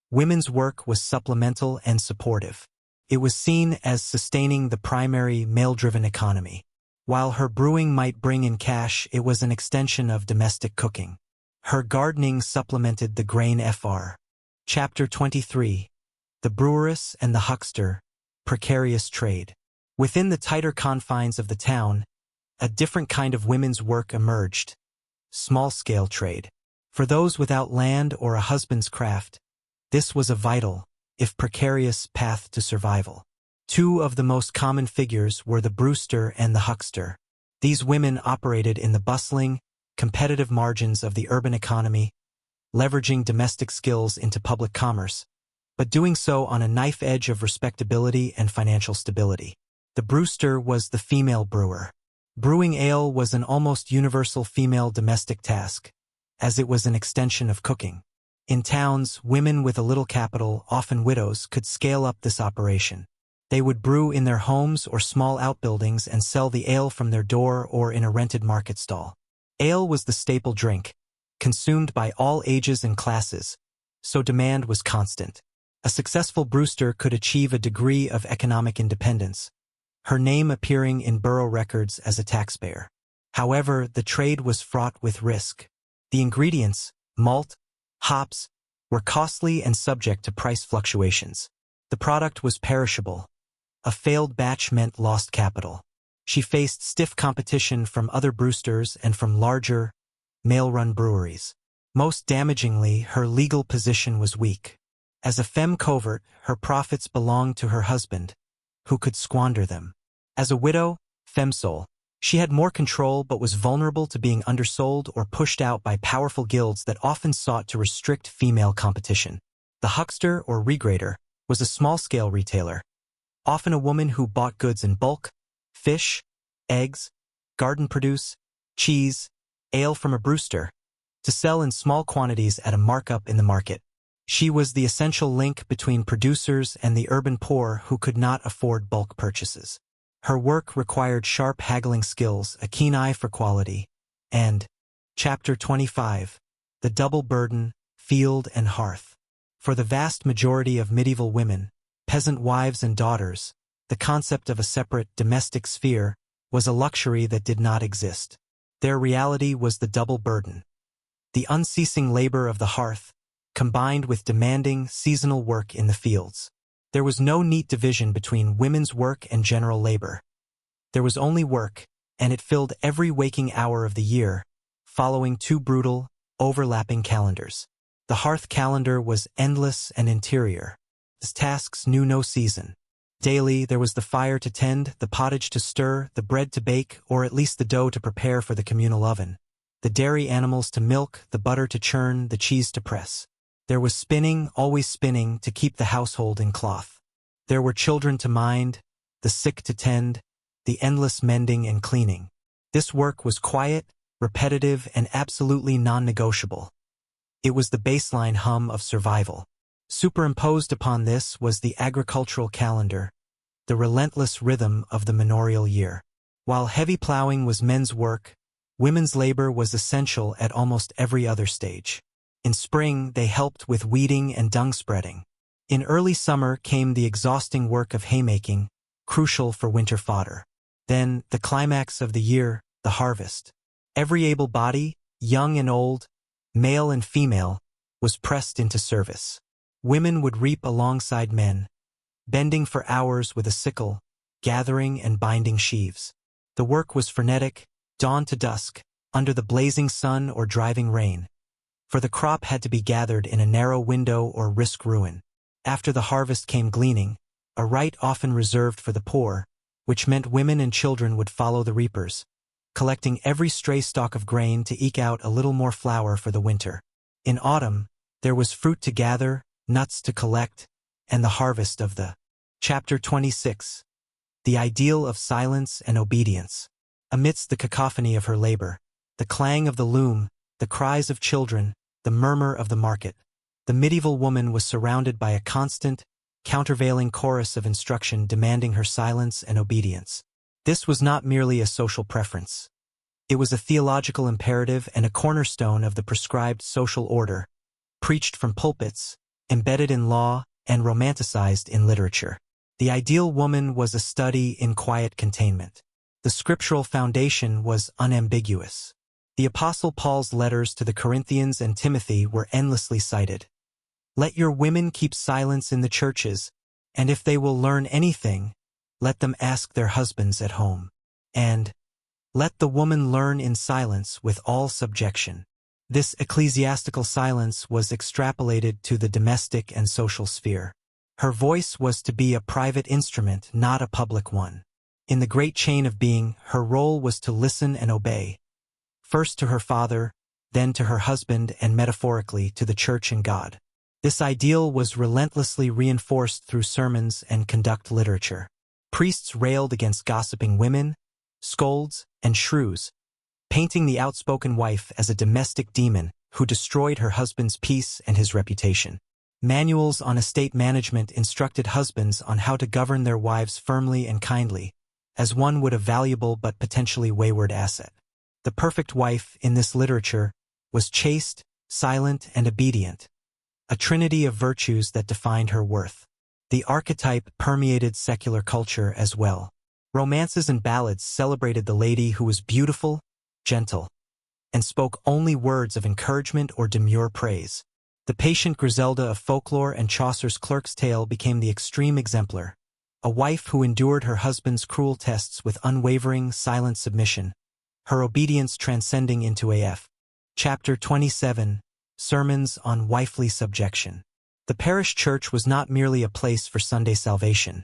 women's work was supplemental and supportive. It was seen as sustaining the primary male-driven economy. While her brewing might bring in cash, it was an extension of domestic cooking. Her gardening supplemented the grain fr. Chapter 23. The Breweress and the Huckster, Precarious Trade. Within the tighter confines of the town, a different kind of women's work emerged. Small-scale trade. For those without land or a husband's craft, this was a vital, if precarious, path to survival. Two of the most common figures were the brewster and the huckster. These women operated in the bustling, competitive margins of the urban economy, leveraging domestic skills into public commerce, but doing so on a knife edge of respectability and financial stability. The brewster was the female brewer. Brewing ale was an almost universal female domestic task, as it was an extension of cooking. In towns, women with a little capital, often widows, could scale up this operation. They would brew in their homes or small outbuildings and sell the ale from their door or in a rented market stall. Ale was the staple drink, consumed by all ages and classes, so demand was constant. A successful brewster could achieve a degree of economic independence, her name appearing in borough records as a taxpayer. However, the trade was fraught with risk. The ingredients, malt, hops, were costly and subject to price fluctuations. The product was perishable. A failed batch meant lost capital. She faced stiff competition from other brewsters and from larger, male-run breweries. Most damagingly, her legal position was weak. As a femme covert, her profits belonged to her husband, who could squander them. As a widow, femme sole, she had more control but was vulnerable to being undersold or pushed out by powerful guilds that often sought to restrict female competition. The huckster or regrader was a small-scale retailer, often a woman who bought goods in bulk, fish, eggs, garden produce, cheese, ale from a brewster, to sell in small quantities at a markup in the market. She was the essential link between producers and the urban poor who could not afford bulk purchases. Her work required sharp haggling skills, a keen eye for quality, and, Chapter 25, the double burden, field and hearth. For the vast majority of medieval women, peasant wives and daughters, the concept of a separate domestic sphere was a luxury that did not exist. Their reality was the double burden. The unceasing labor of the hearth, combined with demanding, seasonal work in the fields. There was no neat division between women's work and general labor. There was only work, and it filled every waking hour of the year, following two brutal, overlapping calendars. The hearth calendar was endless and interior. Its tasks knew no season. Daily, there was the fire to tend, the pottage to stir, the bread to bake, or at least the dough to prepare for the communal oven, the dairy animals to milk, the butter to churn, the cheese to press. There was spinning, always spinning, to keep the household in cloth. There were children to mind, the sick to tend, the endless mending and cleaning. This work was quiet, repetitive, and absolutely non-negotiable. It was the baseline hum of survival. Superimposed upon this was the agricultural calendar, the relentless rhythm of the manorial year. While heavy plowing was men's work, women's labor was essential at almost every other stage. In spring, they helped with weeding and dung spreading. In early summer came the exhausting work of haymaking, crucial for winter fodder. Then, the climax of the year, the harvest. Every able body, young and old, male and female, was pressed into service. Women would reap alongside men, bending for hours with a sickle, gathering and binding sheaves. The work was frenetic, dawn to dusk, under the blazing sun or driving rain. For the crop had to be gathered in a narrow window or risk ruin. After the harvest came gleaning, a rite often reserved for the poor, which meant women and children would follow the reapers, collecting every stray stalk of grain to eke out a little more flour for the winter. In autumn, there was fruit to gather, nuts to collect, and the harvest of the. Chapter 26. The ideal of silence and obedience. Amidst the cacophony of her labor, the clang of the loom, the cries of children, the murmur of the market, the medieval woman was surrounded by a constant, countervailing chorus of instruction demanding her silence and obedience. This was not merely a social preference. It was a theological imperative and a cornerstone of the prescribed social order, preached from pulpits, embedded in law, and romanticized in literature. The ideal woman was a study in quiet containment. The scriptural foundation was unambiguous. The Apostle Paul's letters to the Corinthians and Timothy were endlessly cited. Let your women keep silence in the churches, and if they will learn anything, let them ask their husbands at home. And let the woman learn in silence with all subjection. This ecclesiastical silence was extrapolated to the domestic and social sphere. Her voice was to be a private instrument, not a public one. In the great chain of being, her role was to listen and obey, first to her father, then to her husband, and metaphorically to the church and God. This ideal was relentlessly reinforced through sermons and conduct literature. Priests railed against gossiping women, scolds, and shrews, painting the outspoken wife as a domestic demon who destroyed her husband's peace and his reputation. Manuals on estate management instructed husbands on how to govern their wives firmly and kindly, as one would a valuable but potentially wayward asset. The perfect wife in this literature was chaste, silent, and obedient, a trinity of virtues that defined her worth. The archetype permeated secular culture as well. Romances and ballads celebrated the lady who was beautiful, gentle, and spoke only words of encouragement or demure praise. The patient Griselda of folklore and Chaucer's Clerk's Tale became the extreme exemplar, a wife who endured her husband's cruel tests with unwavering, silent submission, her obedience transcending into AF. Chapter 27. Sermons on Wifely Subjection. The parish church was not merely a place for Sunday salvation.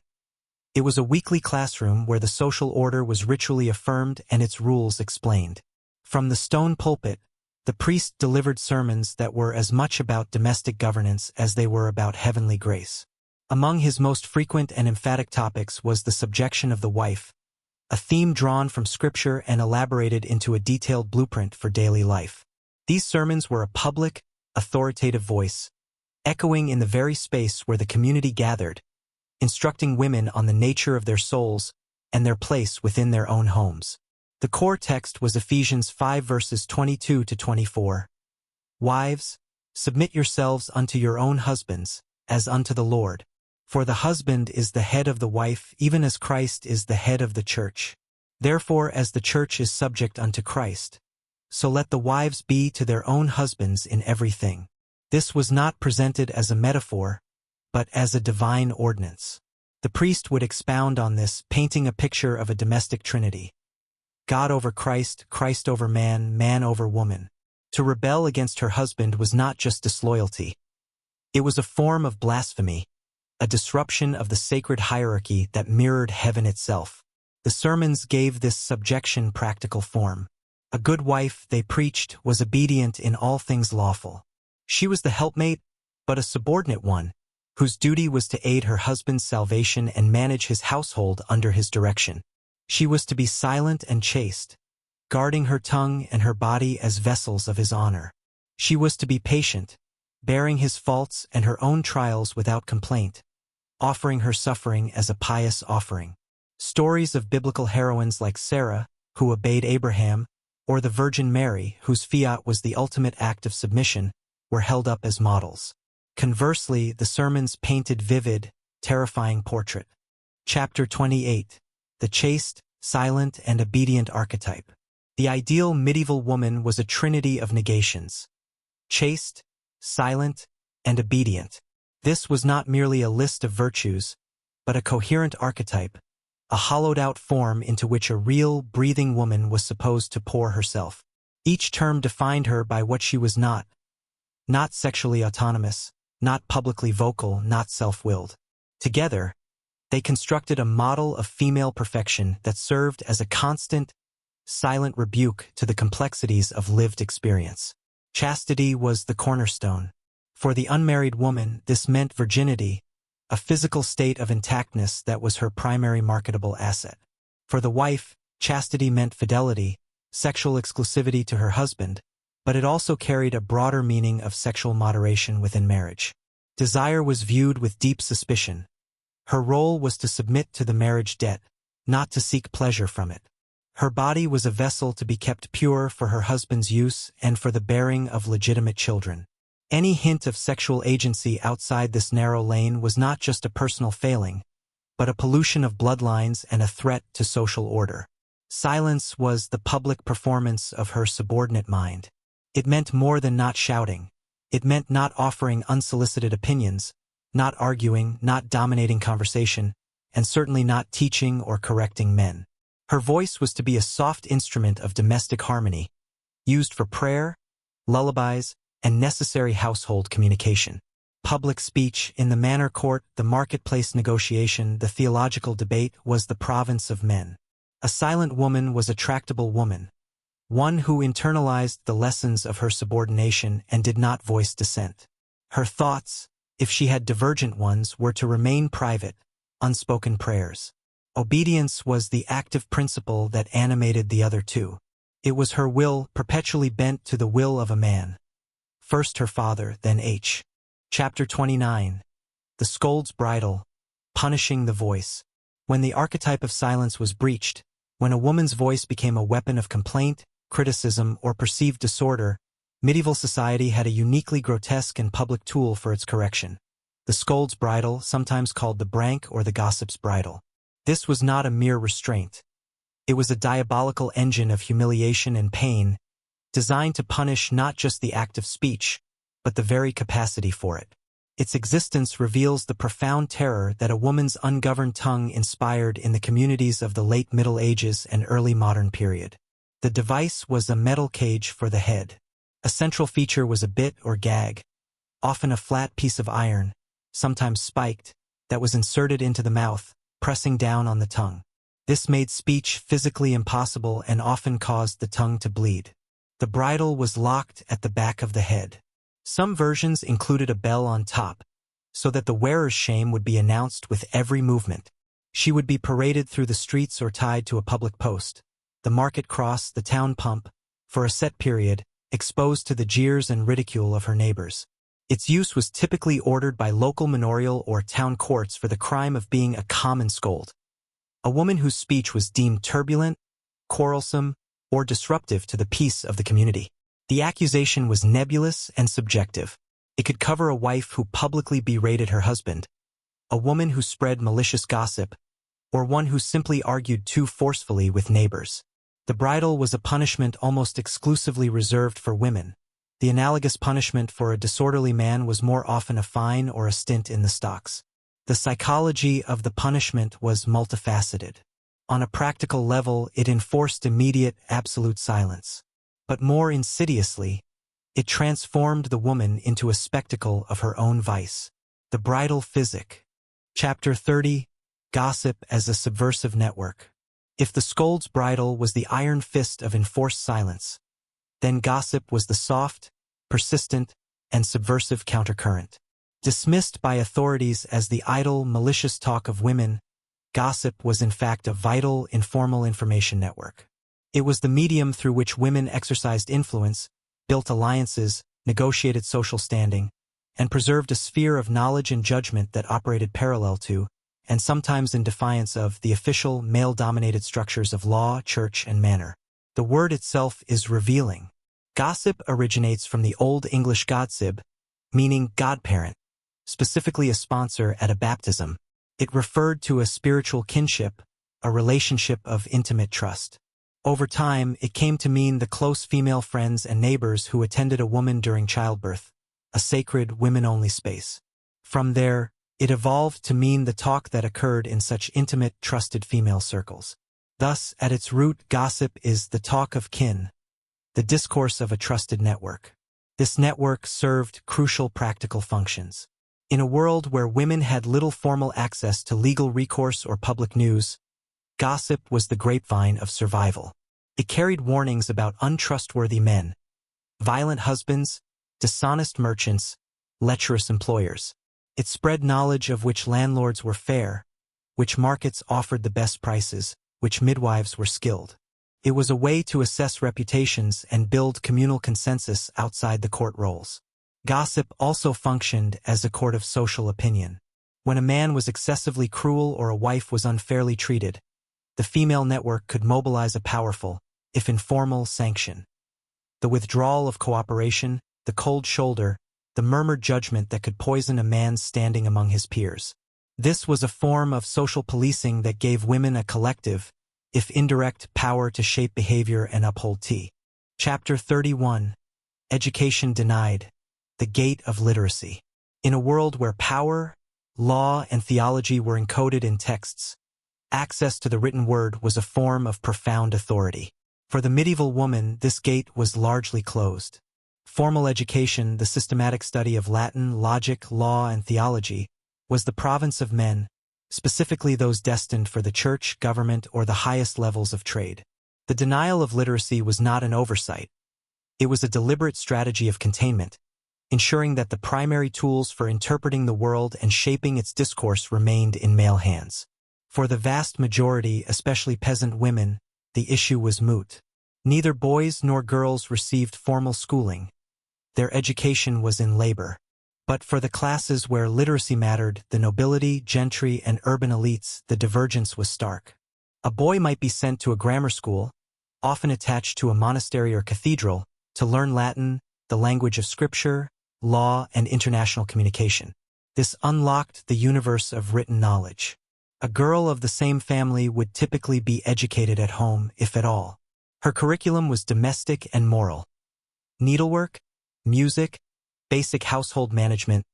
It was a weekly classroom where the social order was ritually affirmed and its rules explained. From the stone pulpit, the priest delivered sermons that were as much about domestic governance as they were about heavenly grace. Among his most frequent and emphatic topics was the subjection of the wife, a theme drawn from Scripture and elaborated into a detailed blueprint for daily life. These sermons were a public, authoritative voice, echoing in the very space where the community gathered, instructing women on the nature of their souls and their place within their own homes. The core text was Ephesians 5 verses 22 to 24. Wives, submit yourselves unto your own husbands, as unto the Lord. For the husband is the head of the wife, even as Christ is the head of the church. Therefore, as the church is subject unto Christ, so let the wives be to their own husbands in everything. This was not presented as a metaphor, but as a divine ordinance. The priest would expound on this, painting a picture of a domestic trinity. God over Christ, Christ over man, man over woman. To rebel against her husband was not just disloyalty. It was a form of blasphemy, a disruption of the sacred hierarchy that mirrored heaven itself. The sermons gave this subjection practical form. A good wife, they preached, was obedient in all things lawful. She was the helpmate, but a subordinate one, whose duty was to aid her husband's salvation and manage his household under his direction. She was to be silent and chaste, guarding her tongue and her body as vessels of his honor. She was to be patient, bearing his faults and her own trials without complaint, offering her suffering as a pious offering. Stories of biblical heroines like Sarah, who obeyed Abraham, or the Virgin Mary, whose fiat was the ultimate act of submission, were held up as models. Conversely, the sermons painted vivid, terrifying portrait. Chapter 28. The chaste, silent, and obedient archetype. The ideal medieval woman was a trinity of negations: chaste, silent, and obedient. This was not merely a list of virtues, but a coherent archetype, a hollowed-out form into which a real, breathing woman was supposed to pour herself. Each term defined her by what she was not sexually autonomous, not publicly vocal, not self-willed. Together, they constructed a model of female perfection that served as a constant, silent rebuke to the complexities of lived experience. Chastity was the cornerstone. For the unmarried woman, this meant virginity, a physical state of intactness that was her primary marketable asset. For the wife, chastity meant fidelity, sexual exclusivity to her husband, but it also carried a broader meaning of sexual moderation within marriage. Desire was viewed with deep suspicion. Her role was to submit to the marriage debt, not to seek pleasure from it. Her body was a vessel to be kept pure for her husband's use and for the bearing of legitimate children. Any hint of sexual agency outside this narrow lane was not just a personal failing, but a pollution of bloodlines and a threat to social order. Silence was the public performance of her subordinate mind. It meant more than not shouting. It meant not offering unsolicited opinions, not arguing, not dominating conversation, and certainly not teaching or correcting men. Her voice was to be a soft instrument of domestic harmony, used for prayer, lullabies, and necessary household communication. Public speech in the manor court, the marketplace negotiation, the theological debate was the province of men. A silent woman was a tractable woman, one who internalized the lessons of her subordination and did not voice dissent. Her thoughts, if she had divergent ones, were to remain private, unspoken prayers. Obedience was the active principle that animated the other two. It was her will, perpetually bent to the will of a man. First her father, then H. Chapter 29. The Scold's Bridle. Punishing the voice. When the archetype of silence was breached, when a woman's voice became a weapon of complaint, criticism, or perceived disorder, medieval society had a uniquely grotesque and public tool for its correction. The scold's bridle, sometimes called the brank or the gossip's bridle. This was not a mere restraint. It was a diabolical engine of humiliation and pain, designed to punish not just the act of speech, but the very capacity for it. Its existence reveals the profound terror that a woman's ungoverned tongue inspired in the communities of the late Middle Ages and early modern period. The device was a metal cage for the head. A central feature was a bit or gag, often a flat piece of iron, sometimes spiked, that was inserted into the mouth, pressing down on the tongue. This made speech physically impossible and often caused the tongue to bleed. The bridle was locked at the back of the head. Some versions included a bell on top, so that the wearer's shame would be announced with every movement. She would be paraded through the streets or tied to a public post, the market cross, the town pump, for a set period, exposed to the jeers and ridicule of her neighbors. Its use was typically ordered by local manorial or town courts for the crime of being a common scold. A woman whose speech was deemed turbulent, quarrelsome, or disruptive to the peace of the community. The accusation was nebulous and subjective. It could cover a wife who publicly berated her husband, a woman who spread malicious gossip, or one who simply argued too forcefully with neighbors. The bridle was a punishment almost exclusively reserved for women. The analogous punishment for a disorderly man was more often a fine or a stint in the stocks. The psychology of the punishment was multifaceted. On a practical level, it enforced immediate, absolute silence. But more insidiously, it transformed the woman into a spectacle of her own vice. The Bridal Physic. Chapter 30. Gossip as a Subversive Network. If the scold's bridle was the iron fist of enforced silence, then gossip was the soft, persistent, and subversive countercurrent. Dismissed by authorities as the idle, malicious talk of women, gossip was in fact a vital, informal information network. It was the medium through which women exercised influence, built alliances, negotiated social standing, and preserved a sphere of knowledge and judgment that operated parallel to, and sometimes in defiance of, the official, male-dominated structures of law, church, and manor. The word itself is revealing. Gossip originates from the Old English godsib, meaning godparent, specifically a sponsor at a baptism. It referred to a spiritual kinship, a relationship of intimate trust. Over time, it came to mean the close female friends and neighbors who attended a woman during childbirth, a sacred women-only space. From there, it evolved to mean the talk that occurred in such intimate, trusted female circles. Thus, at its root, gossip is the talk of kin, the discourse of a trusted network. This network served crucial practical functions. In a world where women had little formal access to legal recourse or public news, gossip was the grapevine of survival. It carried warnings about untrustworthy men, violent husbands, dishonest merchants, lecherous employers. It spread knowledge of which landlords were fair, which markets offered the best prices, which midwives were skilled. It was a way to assess reputations and build communal consensus outside the court rolls. Gossip also functioned as a court of social opinion. When a man was excessively cruel or a wife was unfairly treated, the female network could mobilize a powerful, if informal, sanction. The withdrawal of cooperation, the cold shoulder, the murmured judgment that could poison a man's standing among his peers. This was a form of social policing that gave women a collective, if indirect, power to shape behavior and uphold T. Chapter 31. Education Denied. The Gate of Literacy. In a world where power, law, and theology were encoded in texts, access to the written word was a form of profound authority. For the medieval woman, this gate was largely closed. Formal education, the systematic study of Latin, logic, law, and theology, was the province of men, specifically those destined for the church, government, or the highest levels of trade. The denial of literacy was not an oversight. It was a deliberate strategy of containment, ensuring that the primary tools for interpreting the world and shaping its discourse remained in male hands. For the vast majority, especially peasant women, the issue was moot. Neither boys nor girls received formal schooling. Their education was in labor. But for the classes where literacy mattered, the nobility, gentry, and urban elites, the divergence was stark. A boy might be sent to a grammar school, often attached to a monastery or cathedral, to learn Latin, the language of scripture, law, and international communication. This unlocked the universe of written knowledge. A girl of the same family would typically be educated at home, if at all. Her curriculum was domestic and moral. Needlework, music, basic household management,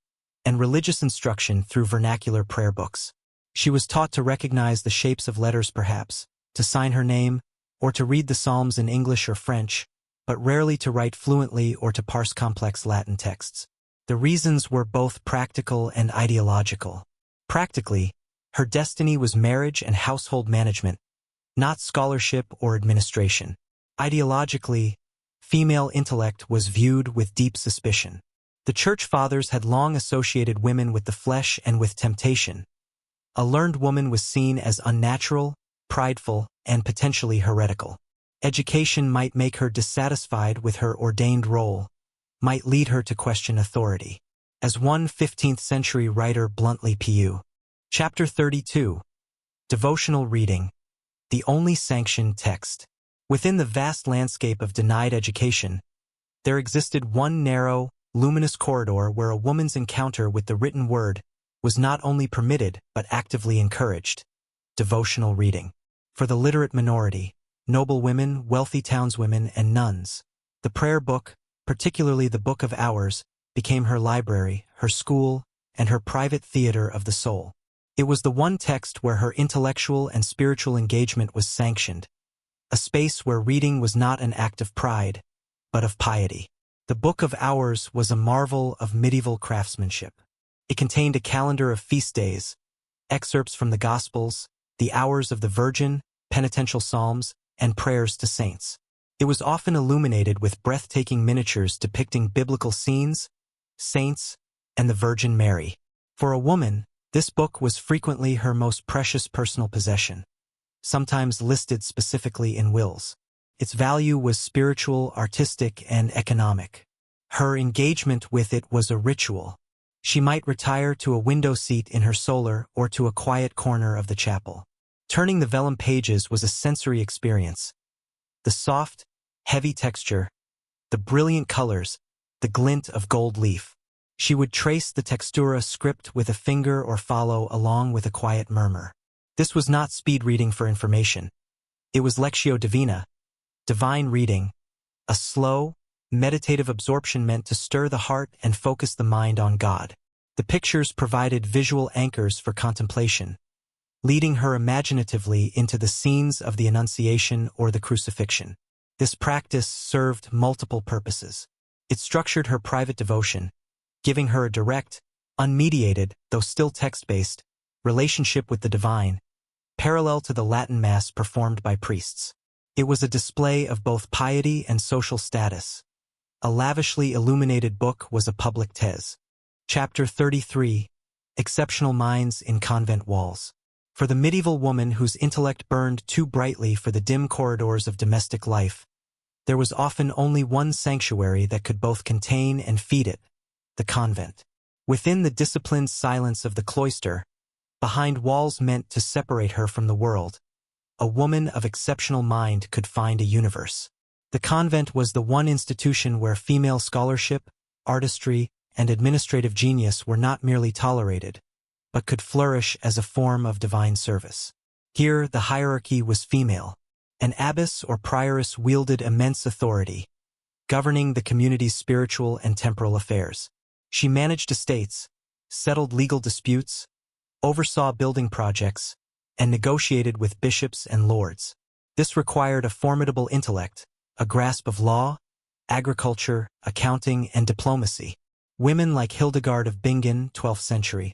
and religious instruction through vernacular prayer books. She was taught to recognize the shapes of letters perhaps, to sign her name, or to read the Psalms in English or French, but rarely to write fluently or to parse complex Latin texts. The reasons were both practical and ideological. Practically, her destiny was marriage and household management, not scholarship or administration. Ideologically, female intellect was viewed with deep suspicion. The Church Fathers had long associated women with the flesh and with temptation. A learned woman was seen as unnatural, prideful, and potentially heretical. Education might make her dissatisfied with her ordained role, might lead her to question authority. As one 15th-century writer bluntly pu. Chapter 32. Devotional Reading. The only sanctioned text. Within the vast landscape of denied education, there existed one narrow, luminous corridor where a woman's encounter with the written word was not only permitted but actively encouraged. Devotional reading. For the literate minority, noble women, wealthy townswomen, and nuns, the prayer book, particularly the Book of Hours, became her library, her school, and her private theater of the soul. It was the one text where her intellectual and spiritual engagement was sanctioned, a space where reading was not an act of pride, but of piety. The Book of Hours was a marvel of medieval craftsmanship. It contained a calendar of feast days, excerpts from the Gospels, the Hours of the Virgin, penitential psalms, and prayers to saints. It was often illuminated with breathtaking miniatures depicting biblical scenes, saints, and the Virgin Mary. For a woman, this book was frequently her most precious personal possession, sometimes listed specifically in wills. Its value was spiritual, artistic, and economic. Her engagement with it was a ritual. She might retire to a window seat in her solar or to a quiet corner of the chapel. Turning the vellum pages was a sensory experience. The soft, heavy texture, the brilliant colors, the glint of gold leaf. She would trace the textura script with a finger or follow along with a quiet murmur. This was not speed reading for information. It was lectio divina, divine reading, a slow, meditative absorption meant to stir the heart and focus the mind on God. The pictures provided visual anchors for contemplation, leading her imaginatively into the scenes of the Annunciation or the Crucifixion. This practice served multiple purposes. It structured her private devotion, giving her a direct, unmediated, though still text-based, relationship with the divine, parallel to the Latin Mass performed by priests. It was a display of both piety and social status. A lavishly illuminated book was a public thèse. Chapter 33. Exceptional Minds in Convent Walls. For the medieval woman whose intellect burned too brightly for the dim corridors of domestic life, there was often only one sanctuary that could both contain and feed it, the convent. Within the disciplined silence of the cloister, behind walls meant to separate her from the world, a woman of exceptional mind could find a universe. The convent was the one institution where female scholarship, artistry, and administrative genius were not merely tolerated, but could flourish as a form of divine service. Here, the hierarchy was female. An abbess or prioress wielded immense authority, governing the community's spiritual and temporal affairs. She managed estates, settled legal disputes, oversaw building projects, and negotiated with bishops and lords. This required a formidable intellect, a grasp of law, agriculture, accounting, and diplomacy. Women like Hildegard of Bingen, 12th century,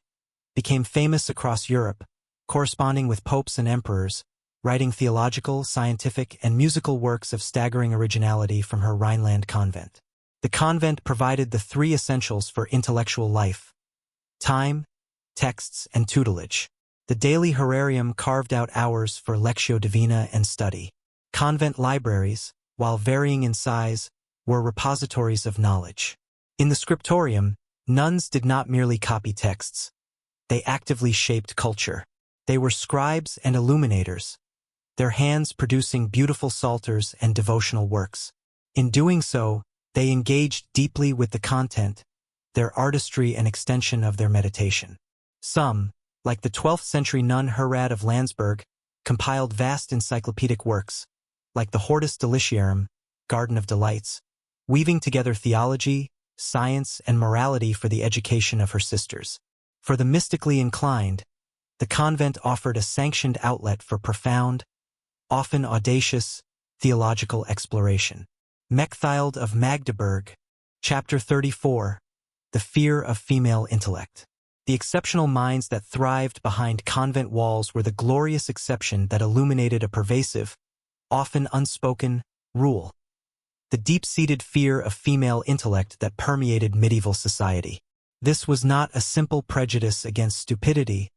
became famous across Europe, corresponding with popes and emperors, writing theological, scientific, and musical works of staggering originality from her Rhineland convent. The convent provided the three essentials for intellectual life: time, texts, and tutelage. The daily horarium carved out hours for Lectio Divina and study. Convent libraries, while varying in size, were repositories of knowledge. In the scriptorium, nuns did not merely copy texts. They actively shaped culture. They were scribes and illuminators, their hands producing beautiful psalters and devotional works. In doing so, they engaged deeply with the content, their artistry an extension of their meditation. Some, like the 12th century nun Herrad of Landsberg, compiled vast encyclopedic works, like the Hortus Deliciarum, Garden of Delights, weaving together theology, science, and morality for the education of her sisters. For the mystically inclined, the convent offered a sanctioned outlet for profound, often audacious, theological exploration. Mechthild of Magdeburg, Chapter 34. The Fear of Female Intellect. The exceptional minds that thrived behind convent walls were the glorious exception that illuminated a pervasive, often unspoken, rule. The deep-seated fear of female intellect that permeated medieval society. This was not a simple prejudice against stupidity,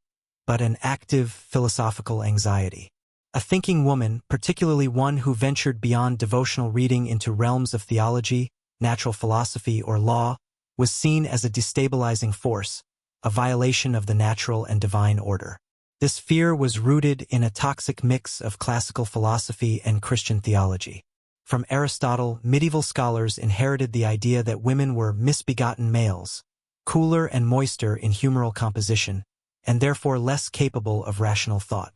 but an active philosophical anxiety. A thinking woman, particularly one who ventured beyond devotional reading into realms of theology, natural philosophy, or law, was seen as a destabilizing force, a violation of the natural and divine order. This fear was rooted in a toxic mix of classical philosophy and Christian theology. From Aristotle, medieval scholars inherited the idea that women were misbegotten males, cooler and moister in humoral composition, and therefore less capable of rational thought.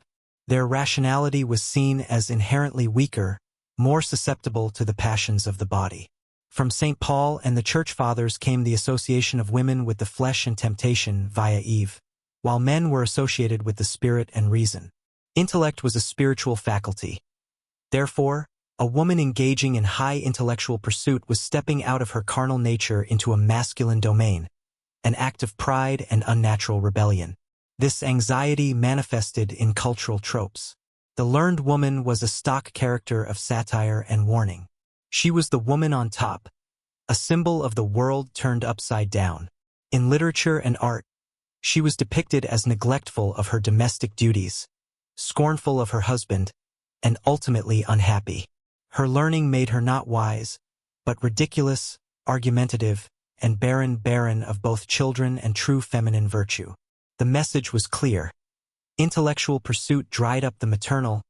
Their rationality was seen as inherently weaker, more susceptible to the passions of the body. From St. Paul and the Church Fathers came the association of women with the flesh and temptation via Eve, while men were associated with the spirit and reason. Intellect was a spiritual faculty. Therefore, a woman engaging in high intellectual pursuit was stepping out of her carnal nature into a masculine domain, an act of pride and unnatural rebellion. This anxiety manifested in cultural tropes. The learned woman was a stock character of satire and warning. She was the woman on top, a symbol of the world turned upside down. In literature and art, she was depicted as neglectful of her domestic duties, scornful of her husband, and ultimately unhappy. Her learning made her not wise, but ridiculous, argumentative, and barren of both children and true feminine virtue. The message was clear. Intellectual pursuit dried up the maternal,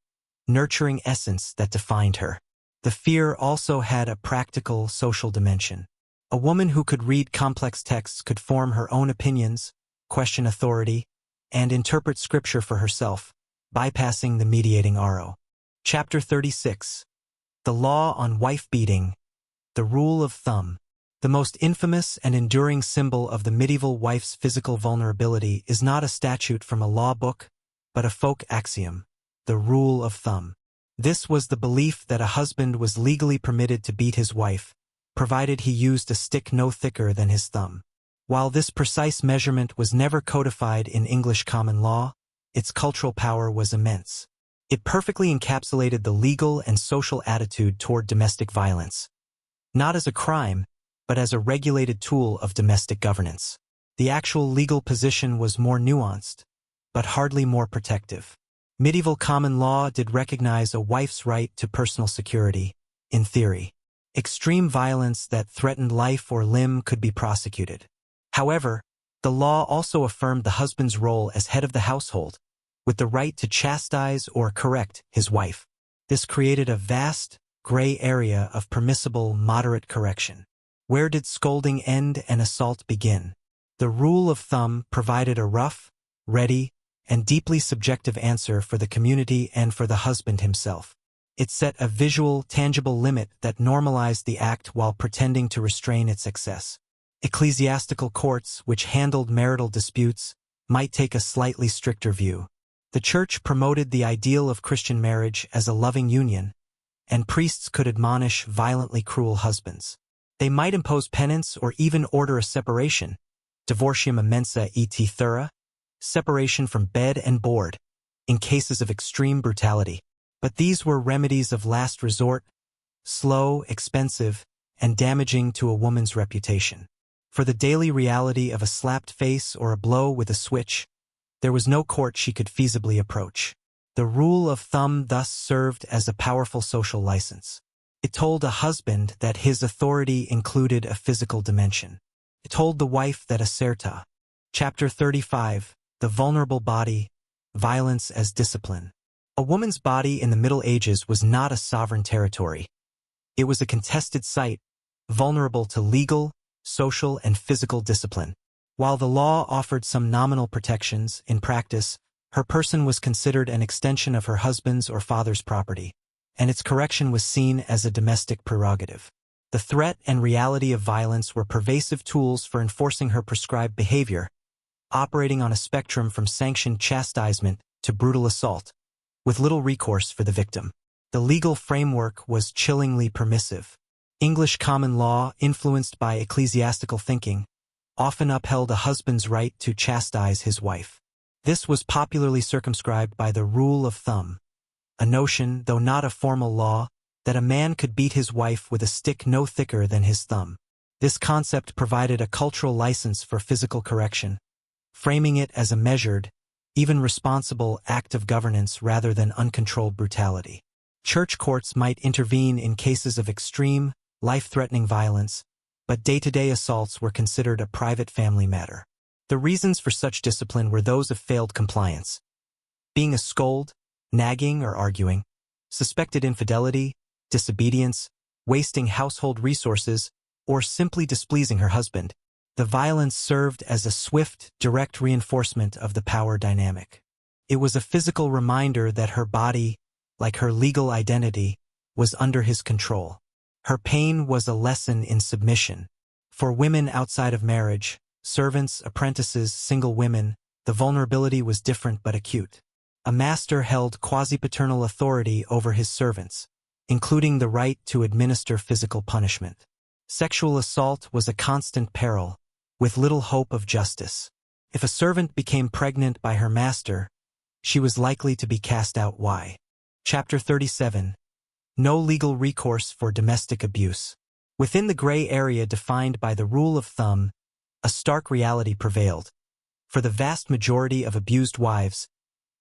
nurturing essence that defined her. The fear also had a practical social dimension. A woman who could read complex texts could form her own opinions, question authority, and interpret scripture for herself, bypassing the mediating Aro. Chapter 36. The Law on Wife-Beating, the Rule of Thumb. The most infamous and enduring symbol of the medieval wife's physical vulnerability is not a statute from a law book, but a folk axiom, the rule of thumb. This was the belief that a husband was legally permitted to beat his wife, provided he used a stick no thicker than his thumb. While this precise measurement was never codified in English common law, its cultural power was immense. It perfectly encapsulated the legal and social attitude toward domestic violence, not as a crime, but as a regulated tool of domestic governance. The actual legal position was more nuanced, but hardly more protective. Medieval common law did recognize a wife's right to personal security, in theory. Extreme violence that threatened life or limb could be prosecuted. However, the law also affirmed the husband's role as head of the household, with the right to chastise or correct his wife. This created a vast, gray area of permissible, moderate correction. Where did scolding end and assault begin? The rule of thumb provided a rough, ready, and deeply subjective answer for the community and for the husband himself. It set a visual, tangible limit that normalized the act while pretending to restrain its excess. Ecclesiastical courts, which handled marital disputes, might take a slightly stricter view. The Church promoted the ideal of Christian marriage as a loving union, and priests could admonish violently cruel husbands. They might impose penance or even order a separation, divortium immensa et thura, separation from bed and board, in cases of extreme brutality. But these were remedies of last resort, slow, expensive, and damaging to a woman's reputation. For the daily reality of a slapped face or a blow with a switch, there was no court she could feasibly approach. The rule of thumb thus served as a powerful social license. It told a husband that his authority included a physical dimension. It told the wife that Aserta. Chapter 35, The Vulnerable Body, Violence as Discipline. A woman's body in the Middle Ages was not a sovereign territory. It was a contested site, vulnerable to legal, social, and physical discipline. While the law offered some nominal protections, in practice, her person was considered an extension of her husband's or father's property, and its correction was seen as a domestic prerogative. The threat and reality of violence were pervasive tools for enforcing her prescribed behavior, operating on a spectrum from sanctioned chastisement to brutal assault, with little recourse for the victim. The legal framework was chillingly permissive. English common law, influenced by ecclesiastical thinking, often upheld a husband's right to chastise his wife. This was popularly circumscribed by the rule of thumb, a notion, though not a formal law, that a man could beat his wife with a stick no thicker than his thumb. This concept provided a cultural license for physical correction, framing it as a measured, even responsible act of governance rather than uncontrolled brutality. Church courts might intervene in cases of extreme, life-threatening violence, but day-to-day assaults were considered a private family matter. The reasons for such discipline were those of failed compliance. Being a scold, nagging or arguing, suspected infidelity, disobedience, wasting household resources, or simply displeasing her husband. The violence served as a swift, direct reinforcement of the power dynamic. It was a physical reminder that her body, like her legal identity, was under his control. Her pain was a lesson in submission. For women outside of marriage, servants, apprentices, single women, the vulnerability was different but acute. A master held quasi-paternal authority over his servants, including the right to administer physical punishment. Sexual assault was a constant peril, with little hope of justice. If a servant became pregnant by her master, she was likely to be cast out. Chapter 37. No legal recourse for domestic abuse. Within the gray area defined by the rule of thumb, a stark reality prevailed. For the vast majority of abused wives,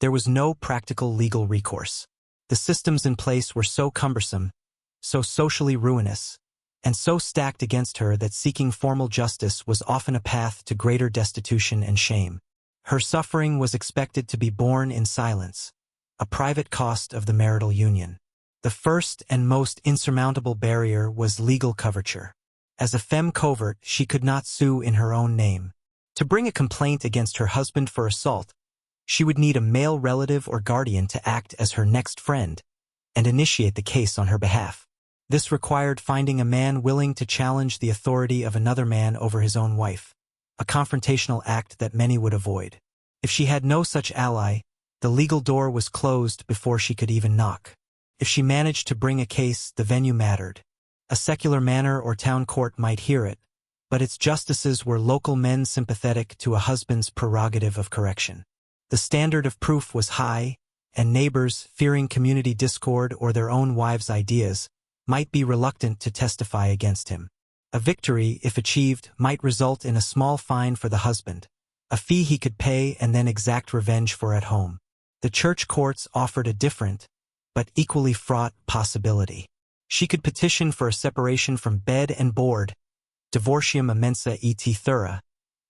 there was no practical legal recourse. The systems in place were so cumbersome, so socially ruinous, and so stacked against her that seeking formal justice was often a path to greater destitution and shame. Her suffering was expected to be borne in silence, a private cost of the marital union. The first and most insurmountable barrier was legal coverture. As a femme covert, she could not sue in her own name. To bring a complaint against her husband for assault, she would need a male relative or guardian to act as her next friend and initiate the case on her behalf. This required finding a man willing to challenge the authority of another man over his own wife, a confrontational act that many would avoid. If she had no such ally, the legal door was closed before she could even knock. If she managed to bring a case, the venue mattered. A secular manor or town court might hear it, but its justices were local men sympathetic to a husband's prerogative of correction. The standard of proof was high, and neighbors, fearing community discord or their own wives' ideas, might be reluctant to testify against him. A victory, if achieved, might result in a small fine for the husband, a fee he could pay and then exact revenge for at home. The church courts offered a different, but equally fraught possibility. She could petition for a separation from bed and board, divortium immensa et thura,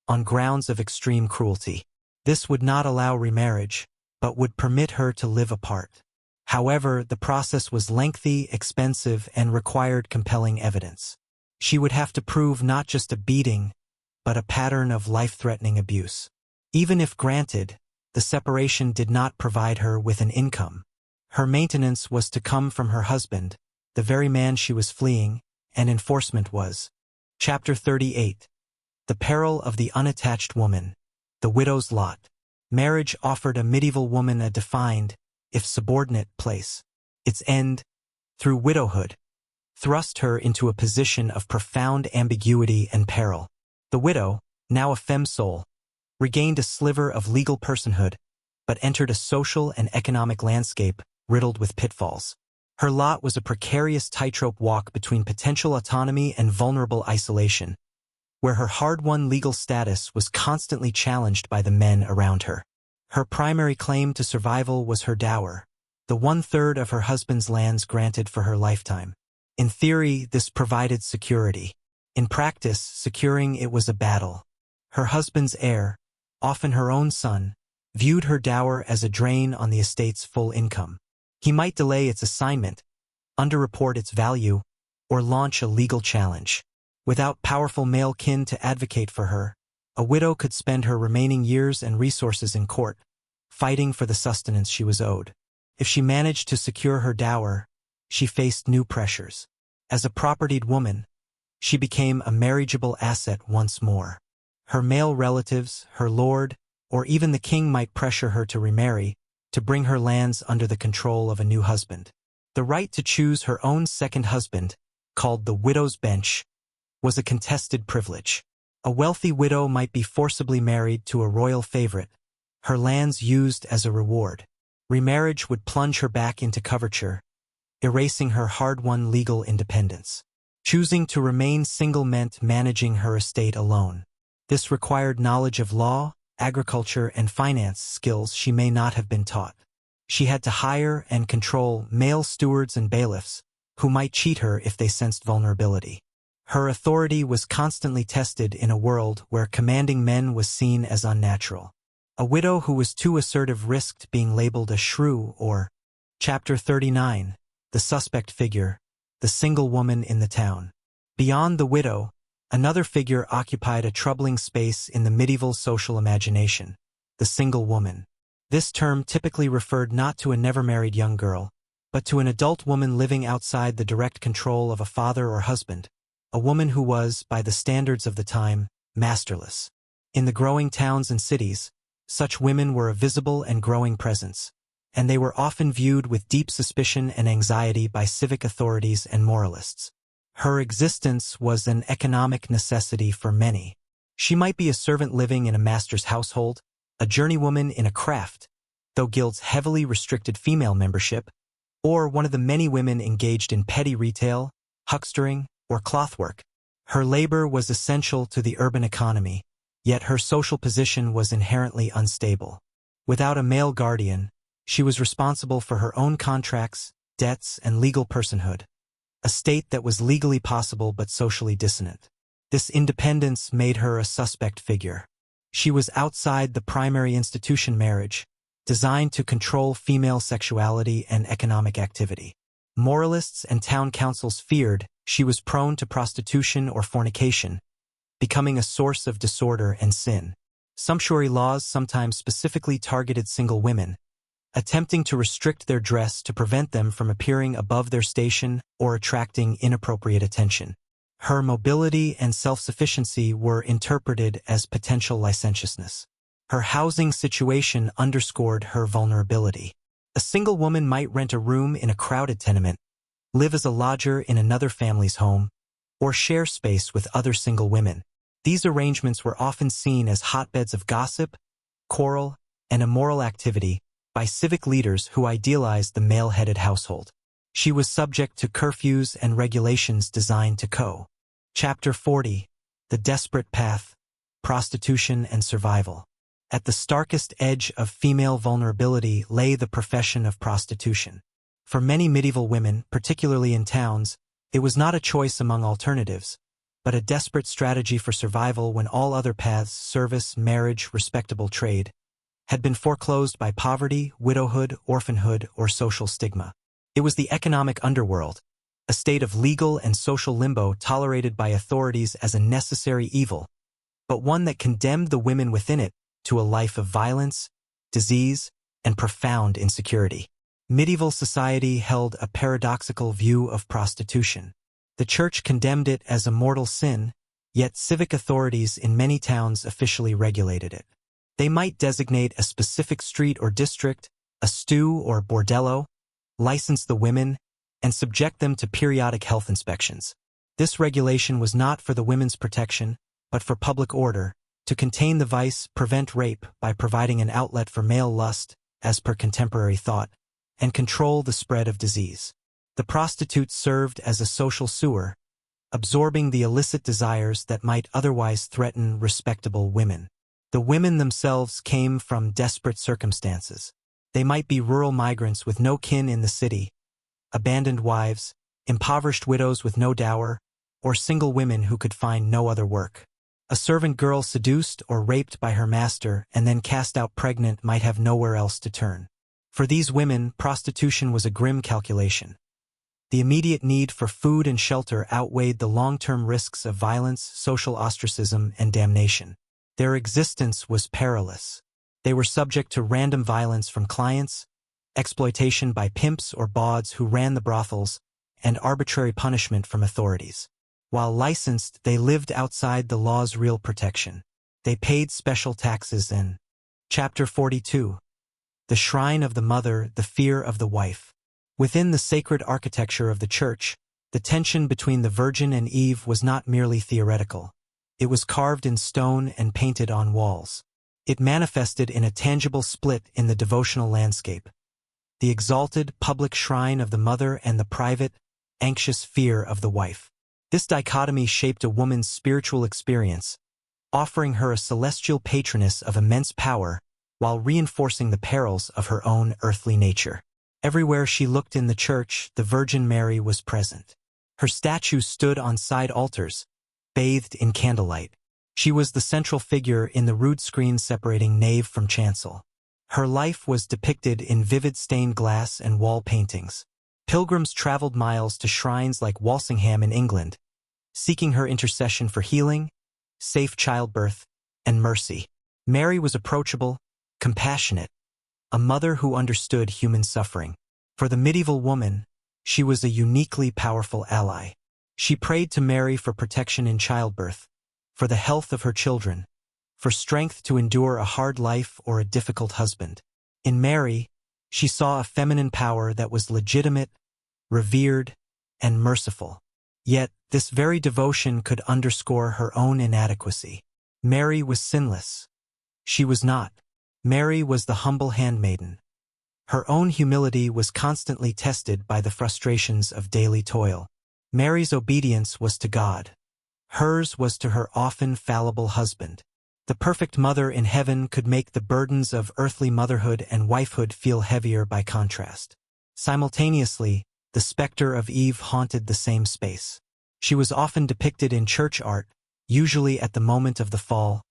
on grounds of extreme cruelty. This would not allow remarriage, but would permit her to live apart. However, the process was lengthy, expensive, and required compelling evidence. She would have to prove not just a beating, but a pattern of life-threatening abuse. Even if granted, the separation did not provide her with an income. Her maintenance was to come from her husband, the very man she was fleeing, and enforcement was. Chapter 38. The Peril of the Unattached Woman. The Widow's Lot. Marriage offered a medieval woman a defined, if subordinate, place. Its end, through widowhood, thrust her into a position of profound ambiguity and peril. The widow, now a femme soul, regained a sliver of legal personhood, but entered a social and economic landscape riddled with pitfalls. Her lot was a precarious tightrope walk between potential autonomy and vulnerable isolation, where her hard-won legal status was constantly challenged by the men around her. Her primary claim to survival was her dower, the 1/3 of her husband's lands granted for her lifetime. In theory, this provided security. In practice, securing it was a battle. Her husband's heir, often her own son, viewed her dower as a drain on the estate's full income. He might delay its assignment, underreport its value, or launch a legal challenge. Without powerful male kin to advocate for her, a widow could spend her remaining years and resources in court, fighting for the sustenance she was owed. If she managed to secure her dower, she faced new pressures. As a propertied woman, she became a marriageable asset once more. Her male relatives, her lord, or even the king might pressure her to remarry, to bring her lands under the control of a new husband. The right to choose her own second husband, called the widow's bench, was a contested privilege. A wealthy widow might be forcibly married to a royal favorite, her lands used as a reward. Remarriage would plunge her back into coverture, erasing her hard-won legal independence. Choosing to remain single meant managing her estate alone. This required knowledge of law, agriculture, and finance skills she may not have been taught. She had to hire and control male stewards and bailiffs, who might cheat her if they sensed vulnerability. Her authority was constantly tested in a world where commanding men was seen as unnatural. A widow who was too assertive risked being labeled a shrew or, Chapter 39, the suspect figure, the single woman in the town. Beyond the widow, another figure occupied a troubling space in the medieval social imagination, the single woman. This term typically referred not to a never-married young girl, but to an adult woman living outside the direct control of a father or husband, a woman who was, by the standards of the time, masterless. In the growing towns and cities, such women were a visible and growing presence, and they were often viewed with deep suspicion and anxiety by civic authorities and moralists. Her existence was an economic necessity for many. She might be a servant living in a master's household, a journeywoman in a craft, though guilds heavily restricted female membership, or one of the many women engaged in petty retail, huckstering, or clothwork. Her labor was essential to the urban economy, yet her social position was inherently unstable. Without a male guardian, she was responsible for her own contracts, debts, and legal personhood, a state that was legally possible but socially dissonant. This independence made her a suspect figure. She was outside the primary institution marriage, designed to control female sexuality and economic activity. Moralists and town councils feared she was prone to prostitution or fornication, becoming a source of disorder and sin. Sumptuary laws sometimes specifically targeted single women, attempting to restrict their dress to prevent them from appearing above their station or attracting inappropriate attention. Her mobility and self-sufficiency were interpreted as potential licentiousness. Her housing situation underscored her vulnerability. A single woman might rent a room in a crowded tenement, live as a lodger in another family's home, or share space with other single women. These arrangements were often seen as hotbeds of gossip, quarrel, and immoral activity, by civic leaders who idealized the male-headed household. She was subject to curfews and regulations designed to Chapter 40. The Desperate Path, Prostitution and Survival. At the starkest edge of female vulnerability lay the profession of prostitution. For many medieval women, particularly in towns, it was not a choice among alternatives, but a desperate strategy for survival when all other paths, service, marriage, respectable trade, had been foreclosed by poverty, widowhood, orphanhood, or social stigma. It was the economic underworld, a state of legal and social limbo tolerated by authorities as a necessary evil, but one that condemned the women within it to a life of violence, disease, and profound insecurity. Medieval society held a paradoxical view of prostitution. The Church condemned it as a mortal sin, yet civic authorities in many towns officially regulated it. They might designate a specific street or district, a stew or bordello, license the women, and subject them to periodic health inspections. This regulation was not for the women's protection, but for public order, to contain the vice, prevent rape by providing an outlet for male lust, as per contemporary thought, and control the spread of disease. The prostitute served as a social sewer, absorbing the illicit desires that might otherwise threaten respectable women. The women themselves came from desperate circumstances. They might be rural migrants with no kin in the city, abandoned wives, impoverished widows with no dower, or single women who could find no other work. A servant girl seduced or raped by her master and then cast out pregnant might have nowhere else to turn. For these women, prostitution was a grim calculation. The immediate need for food and shelter outweighed the long-term risks of violence, social ostracism, and damnation. Their existence was perilous. They were subject to random violence from clients, exploitation by pimps or bawds who ran the brothels, and arbitrary punishment from authorities. While licensed, they lived outside the law's real protection. They paid special taxes in Chapter 42. The Shrine of the Mother, the Fear of the Wife. Within the sacred architecture of the Church, the tension between the Virgin and Eve was not merely theoretical. It was carved in stone and painted on walls. It manifested in a tangible split in the devotional landscape. The exalted, public shrine of the mother and the private, anxious fear of the wife. This dichotomy shaped a woman's spiritual experience, offering her a celestial patroness of immense power while reinforcing the perils of her own earthly nature. Everywhere she looked in the church, the Virgin Mary was present. Her statue stood on side altars, bathed in candlelight. She was the central figure in the rood screen separating nave from chancel. Her life was depicted in vivid stained glass and wall paintings. Pilgrims traveled miles to shrines like Walsingham in England, seeking her intercession for healing, safe childbirth, and mercy. Mary was approachable, compassionate, a mother who understood human suffering. For the medieval woman, she was a uniquely powerful ally. She prayed to Mary for protection in childbirth, for the health of her children, for strength to endure a hard life or a difficult husband. In Mary, she saw a feminine power that was legitimate, revered, and merciful. Yet, this very devotion could underscore her own inadequacy. Mary was sinless. She was not. Mary was the humble handmaiden. Her own humility was constantly tested by the frustrations of daily toil. Mary's obedience was to God. Hers was to her often fallible husband. The perfect mother in heaven could make the burdens of earthly motherhood and wifehood feel heavier by contrast. Simultaneously, the specter of Eve haunted the same space. She was often depicted in church art, usually at the moment of the fall,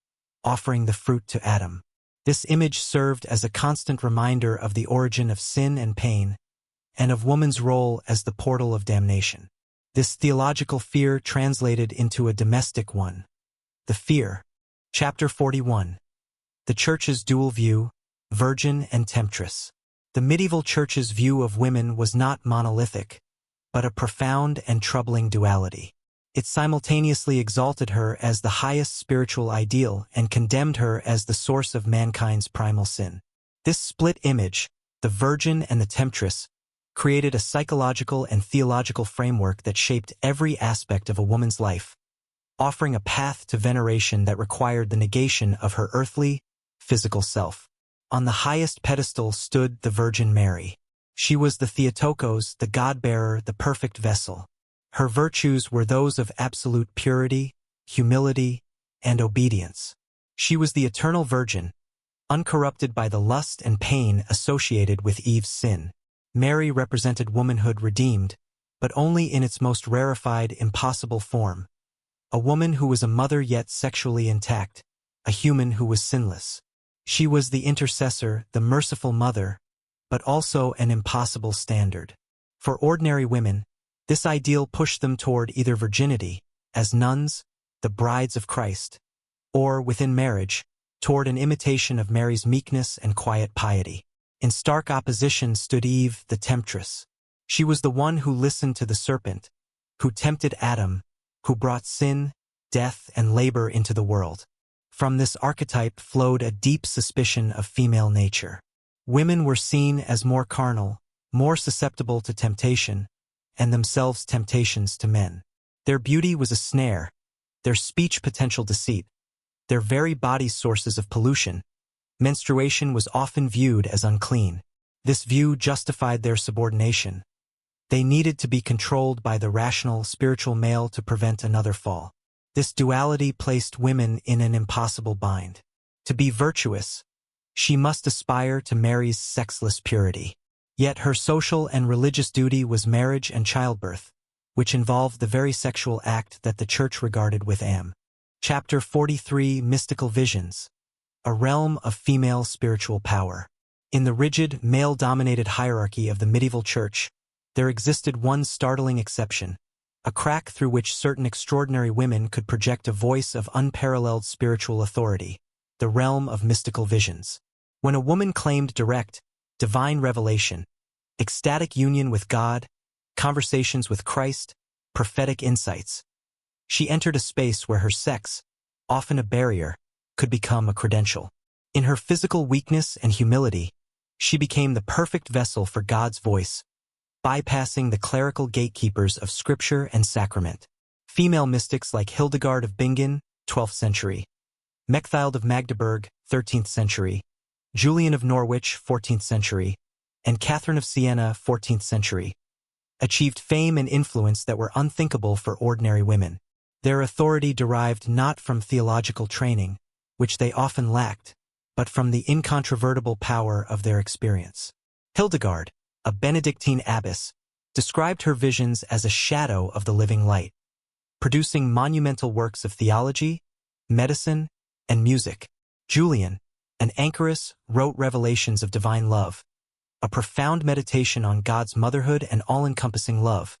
offering the fruit to Adam. This image served as a constant reminder of the origin of sin and pain, and of woman's role as the portal of damnation. This theological fear translated into a domestic one. The fear. Chapter 41. The Church's dual view, virgin and temptress. The medieval Church's view of women was not monolithic, but a profound and troubling duality. It simultaneously exalted her as the highest spiritual ideal and condemned her as the source of mankind's primal sin. This split image, the virgin and the temptress, created a psychological and theological framework that shaped every aspect of a woman's life, offering a path to veneration that required the negation of her earthly, physical self. On the highest pedestal stood the Virgin Mary. She was the Theotokos, the God-bearer, the perfect vessel. Her virtues were those of absolute purity, humility, and obedience. She was the eternal Virgin, uncorrupted by the lust and pain associated with Eve's sin. Mary represented womanhood redeemed, but only in its most rarefied, impossible form. A woman who was a mother yet sexually intact, a human who was sinless. She was the intercessor, the merciful mother, but also an impossible standard. For ordinary women, this ideal pushed them toward either virginity, as nuns, the brides of Christ, or, within marriage, toward an imitation of Mary's meekness and quiet piety. In stark opposition stood Eve, the temptress. She was the one who listened to the serpent, who tempted Adam, who brought sin, death, and labor into the world. From this archetype flowed a deep suspicion of female nature. Women were seen as more carnal, more susceptible to temptation, and themselves temptations to men. Their beauty was a snare, their speech potential deceit, their very bodies sources of pollution. Menstruation was often viewed as unclean. This view justified their subordination. They needed to be controlled by the rational, spiritual male to prevent another fall. This duality placed women in an impossible bind. To be virtuous, she must aspire to Mary's sexless purity. Yet her social and religious duty was marriage and childbirth, which involved the very sexual act that the Church regarded with am. Chapter 43, Mystical Visions. A realm of female spiritual power. In the rigid, male-dominated hierarchy of the medieval Church, there existed one startling exception, a crack through which certain extraordinary women could project a voice of unparalleled spiritual authority, the realm of mystical visions. When a woman claimed direct, divine revelation, ecstatic union with God, conversations with Christ, prophetic insights, she entered a space where her sex, often a barrier, could become a credential. In her physical weakness and humility, she became the perfect vessel for God's voice, bypassing the clerical gatekeepers of scripture and sacrament. Female mystics like Hildegard of Bingen, 12th century, Mechthild of Magdeburg, 13th century, Julian of Norwich, 14th century, and Catherine of Siena, 14th century, achieved fame and influence that were unthinkable for ordinary women. Their authority derived not from theological training, which they often lacked, but from the incontrovertible power of their experience. Hildegard, a Benedictine abbess, described her visions as a shadow of the living light, producing monumental works of theology, medicine, and music. Julian, an anchoress, wrote Revelations of Divine Love, a profound meditation on God's motherhood and all-encompassing love,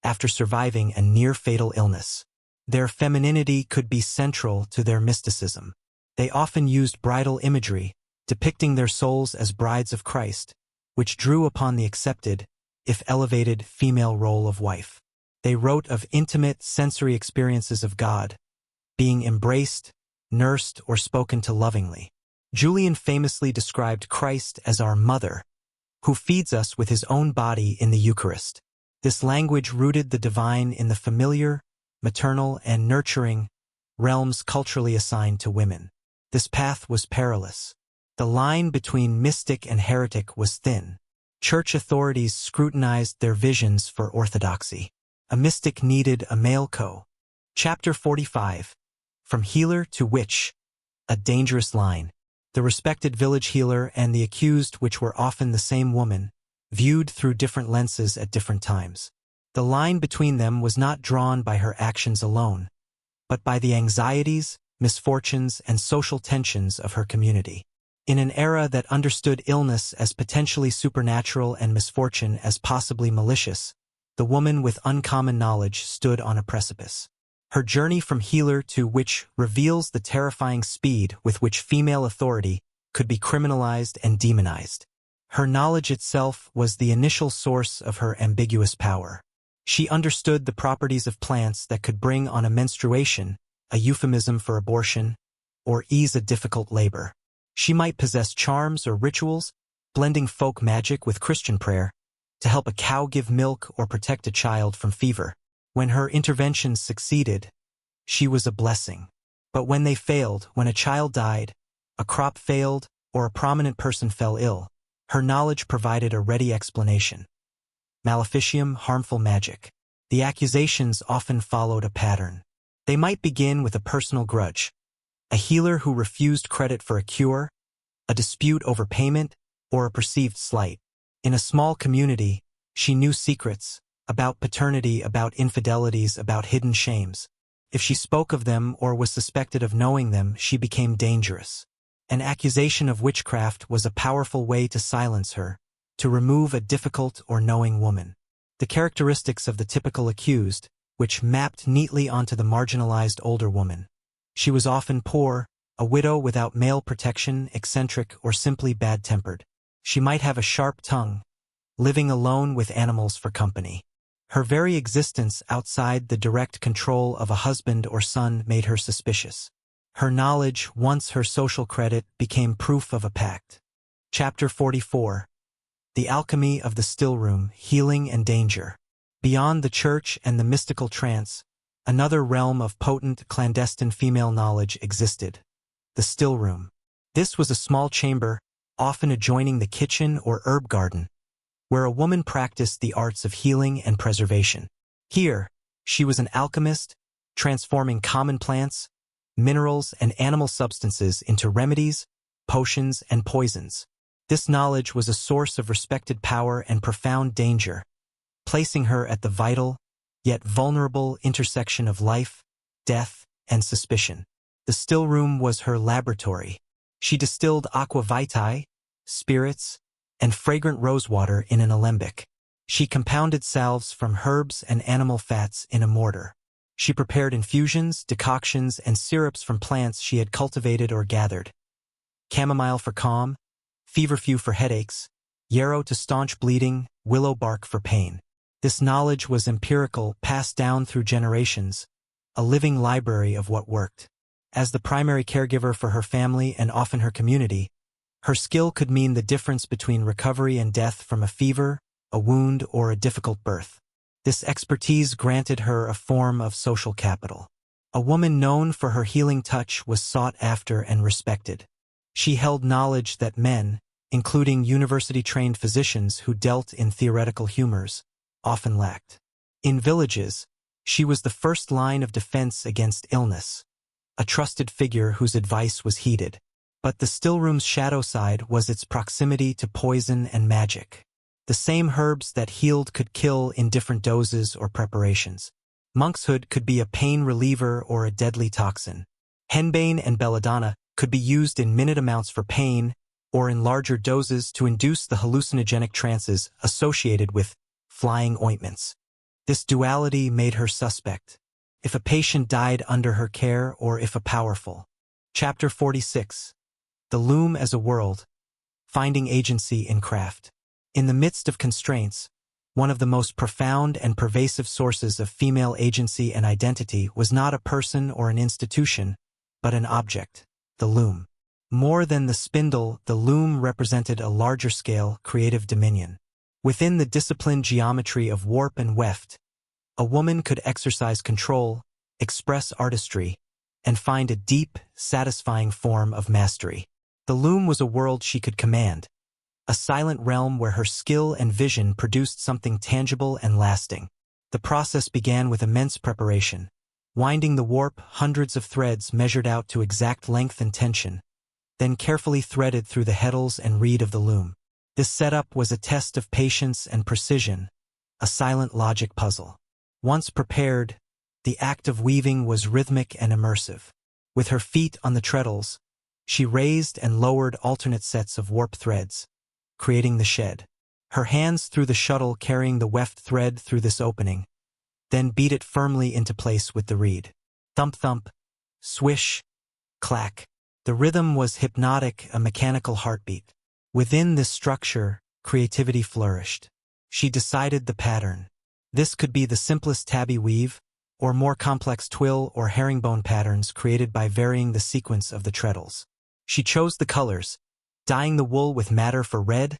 after surviving a near-fatal illness. Their femininity could be central to their mysticism. They often used bridal imagery, depicting their souls as brides of Christ, which drew upon the accepted, if elevated, female role of wife. They wrote of intimate sensory experiences of God, being embraced, nursed, or spoken to lovingly. Julian famously described Christ as our mother, who feeds us with his own body in the Eucharist. This language rooted the divine in the familiar, maternal, and nurturing realms culturally assigned to women. This path was perilous. The line between mystic and heretic was thin. Church authorities scrutinized their visions for orthodoxy. A mystic needed a male co. Chapter 45. From Healer to Witch. A dangerous line. The respected village healer and the accused, which were often the same woman, viewed through different lenses at different times. The line between them was not drawn by her actions alone, but by the anxieties, misfortunes, and social tensions of her community. In an era that understood illness as potentially supernatural and misfortune as possibly malicious, the woman with uncommon knowledge stood on a precipice. Her journey from healer to witch reveals the terrifying speed with which female authority could be criminalized and demonized. Her knowledge itself was the initial source of her ambiguous power. She understood the properties of plants that could bring on a menstruation, a euphemism for abortion, or ease a difficult labor. She might possess charms or rituals, blending folk magic with Christian prayer, to help a cow give milk or protect a child from fever. When her interventions succeeded, she was a blessing. But when they failed, when a child died, a crop failed, or a prominent person fell ill, her knowledge provided a ready explanation. Maleficium, harmful magic. The accusations often followed a pattern. They might begin with a personal grudge, a healer who refused credit for a cure, a dispute over payment, or a perceived slight. In a small community, she knew secrets about paternity, about infidelities, about hidden shames. If she spoke of them or was suspected of knowing them, she became dangerous. An accusation of witchcraft was a powerful way to silence her, to remove a difficult or knowing woman. The characteristics of the typical accused, which mapped neatly onto the marginalized older woman. She was often poor, a widow without male protection, eccentric, or simply bad-tempered. She might have a sharp tongue, living alone with animals for company. Her very existence outside the direct control of a husband or son made her suspicious. Her knowledge, once her social credit, became proof of a pact. Chapter 44. The Alchemy of the Still Room, Healing and Danger. Beyond the church and the mystical trance, another realm of potent, clandestine female knowledge existed. The still room. This was a small chamber, often adjoining the kitchen or herb garden, where a woman practiced the arts of healing and preservation. Here, she was an alchemist, transforming common plants, minerals, and animal substances into remedies, potions, and poisons. This knowledge was a source of respected power and profound danger, placing her at the vital, yet vulnerable intersection of life, death, and suspicion. The still room was her laboratory. She distilled aqua vitae, spirits, and fragrant rosewater in an alembic. She compounded salves from herbs and animal fats in a mortar. She prepared infusions, decoctions, and syrups from plants she had cultivated or gathered. Chamomile for calm, feverfew for headaches, yarrow to staunch bleeding, willow bark for pain. This knowledge was empirical, passed down through generations, a living library of what worked. As the primary caregiver for her family and often her community, her skill could mean the difference between recovery and death from a fever, a wound, or a difficult birth. This expertise granted her a form of social capital. A woman known for her healing touch was sought after and respected. She held knowledge that men, including university-trained physicians who dealt in theoretical humors, often lacked. In villages, she was the first line of defense against illness, a trusted figure whose advice was heeded. But the still room's shadow side was its proximity to poison and magic. The same herbs that healed could kill in different doses or preparations. Monkshood could be a pain reliever or a deadly toxin. Henbane and belladonna could be used in minute amounts for pain or in larger doses to induce the hallucinogenic trances associated with flying ointments. This duality made her suspect, if a patient died under her care or if a powerful. Chapter 46. The Loom as a World. Finding Agency in Craft. In the midst of constraints, one of the most profound and pervasive sources of female agency and identity was not a person or an institution, but an object, the loom. More than the spindle, the loom represented a larger-scale, creative dominion. Within the disciplined geometry of warp and weft, a woman could exercise control, express artistry, and find a deep, satisfying form of mastery. The loom was a world she could command, a silent realm where her skill and vision produced something tangible and lasting. The process began with immense preparation, winding the warp, hundreds of threads measured out to exact length and tension, then carefully threaded through the heddles and reed of the loom. This setup was a test of patience and precision, a silent logic puzzle. Once prepared, the act of weaving was rhythmic and immersive. With her feet on the treadles, she raised and lowered alternate sets of warp threads, creating the shed. Her hands threw the shuttle carrying the weft thread through this opening, then beat it firmly into place with the reed. Thump thump, swish, clack. The rhythm was hypnotic, a mechanical heartbeat. Within this structure, creativity flourished. She decided the pattern. This could be the simplest tabby weave, or more complex twill or herringbone patterns created by varying the sequence of the treadles. She chose the colors, dyeing the wool with madder for red,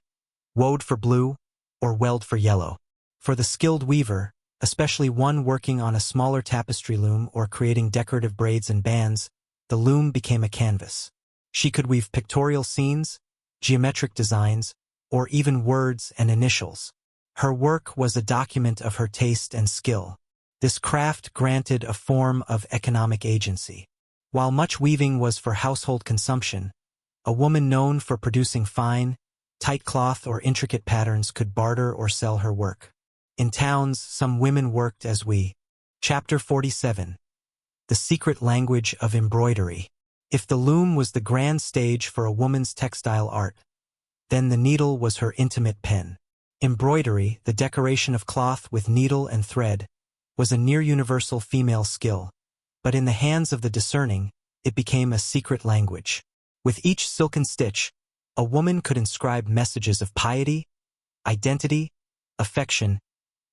wode for blue, or weld for yellow. For the skilled weaver, especially one working on a smaller tapestry loom or creating decorative braids and bands, the loom became a canvas. She could weave pictorial scenes, geometric designs, or even words and initials. Her work was a document of her taste and skill. This craft granted a form of economic agency. While much weaving was for household consumption, a woman known for producing fine, tight cloth or intricate patterns could barter or sell her work. In towns, some women worked as we. Chapter 47. The Secret Language of Embroidery. If the loom was the grand stage for a woman's textile art, then the needle was her intimate pen. Embroidery, the decoration of cloth with needle and thread, was a near-universal female skill, but in the hands of the discerning, it became a secret language. With each silken stitch, a woman could inscribe messages of piety, identity, affection,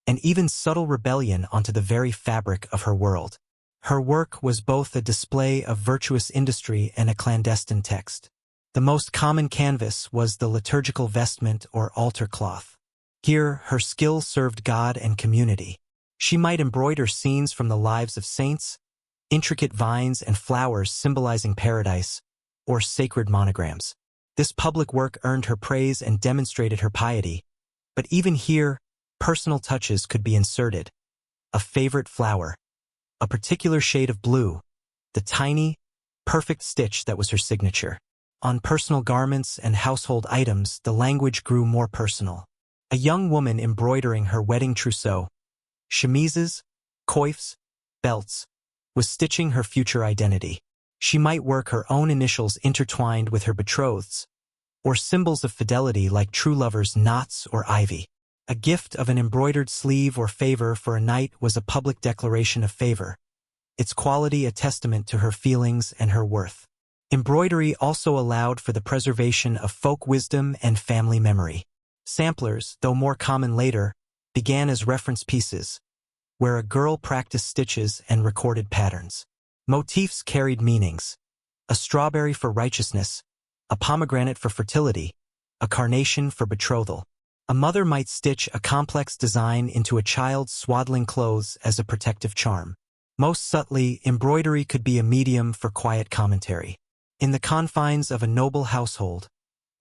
and even subtle rebellion onto the very fabric of her world. Her work was both a display of virtuous industry and a clandestine text. The most common canvas was the liturgical vestment or altar cloth. Here, her skill served God and community. She might embroider scenes from the lives of saints, intricate vines and flowers symbolizing paradise, or sacred monograms. This public work earned her praise and demonstrated her piety, but even here, personal touches could be inserted. A favorite flower, a particular shade of blue, the tiny, perfect stitch that was her signature. On personal garments and household items, the language grew more personal. A young woman embroidering her wedding trousseau, chemises, coifs, belts, was stitching her future identity. She might work her own initials intertwined with her betrothed's, or symbols of fidelity like true lovers' knots or ivy. A gift of an embroidered sleeve or favor for a knight was a public declaration of favor, its quality a testament to her feelings and her worth. Embroidery also allowed for the preservation of folk wisdom and family memory. Samplers, though more common later, began as reference pieces, where a girl practiced stitches and recorded patterns. Motifs carried meanings: a strawberry for righteousness, a pomegranate for fertility, a carnation for betrothal. A mother might stitch a complex design into a child's swaddling clothes as a protective charm. Most subtly, embroidery could be a medium for quiet commentary. In the confines of a noble household,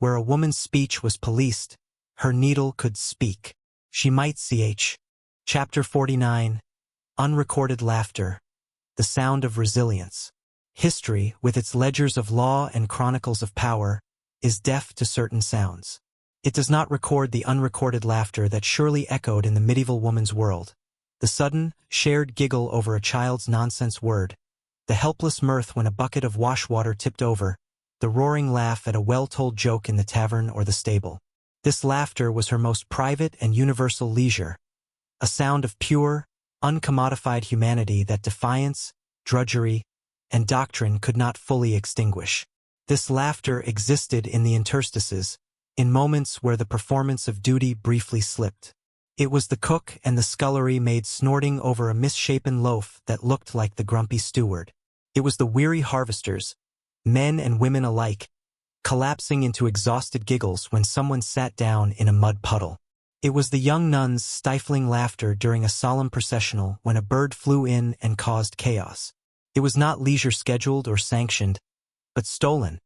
where a woman's speech was policed, her needle could speak. She might ch. Chapter 49. Unrecorded Laughter. The Sound of Resilience. History, with its ledgers of law and chronicles of power, is deaf to certain sounds. It does not record the unrecorded laughter that surely echoed in the medieval woman's world. The sudden, shared giggle over a child's nonsense word, the helpless mirth when a bucket of washwater tipped over, the roaring laugh at a well-told joke in the tavern or the stable. This laughter was her most private and universal leisure, a sound of pure, uncommodified humanity that defiance, drudgery, and doctrine could not fully extinguish. This laughter existed in the interstices, in moments where the performance of duty briefly slipped. It was the cook and the scullery maid snorting over a misshapen loaf that looked like the grumpy steward. It was the weary harvesters, men and women alike, collapsing into exhausted giggles when someone sat down in a mud puddle. It was the young nuns' stifling laughter during a solemn processional when a bird flew in and caused chaos. It was not leisure scheduled or sanctioned, but stolen,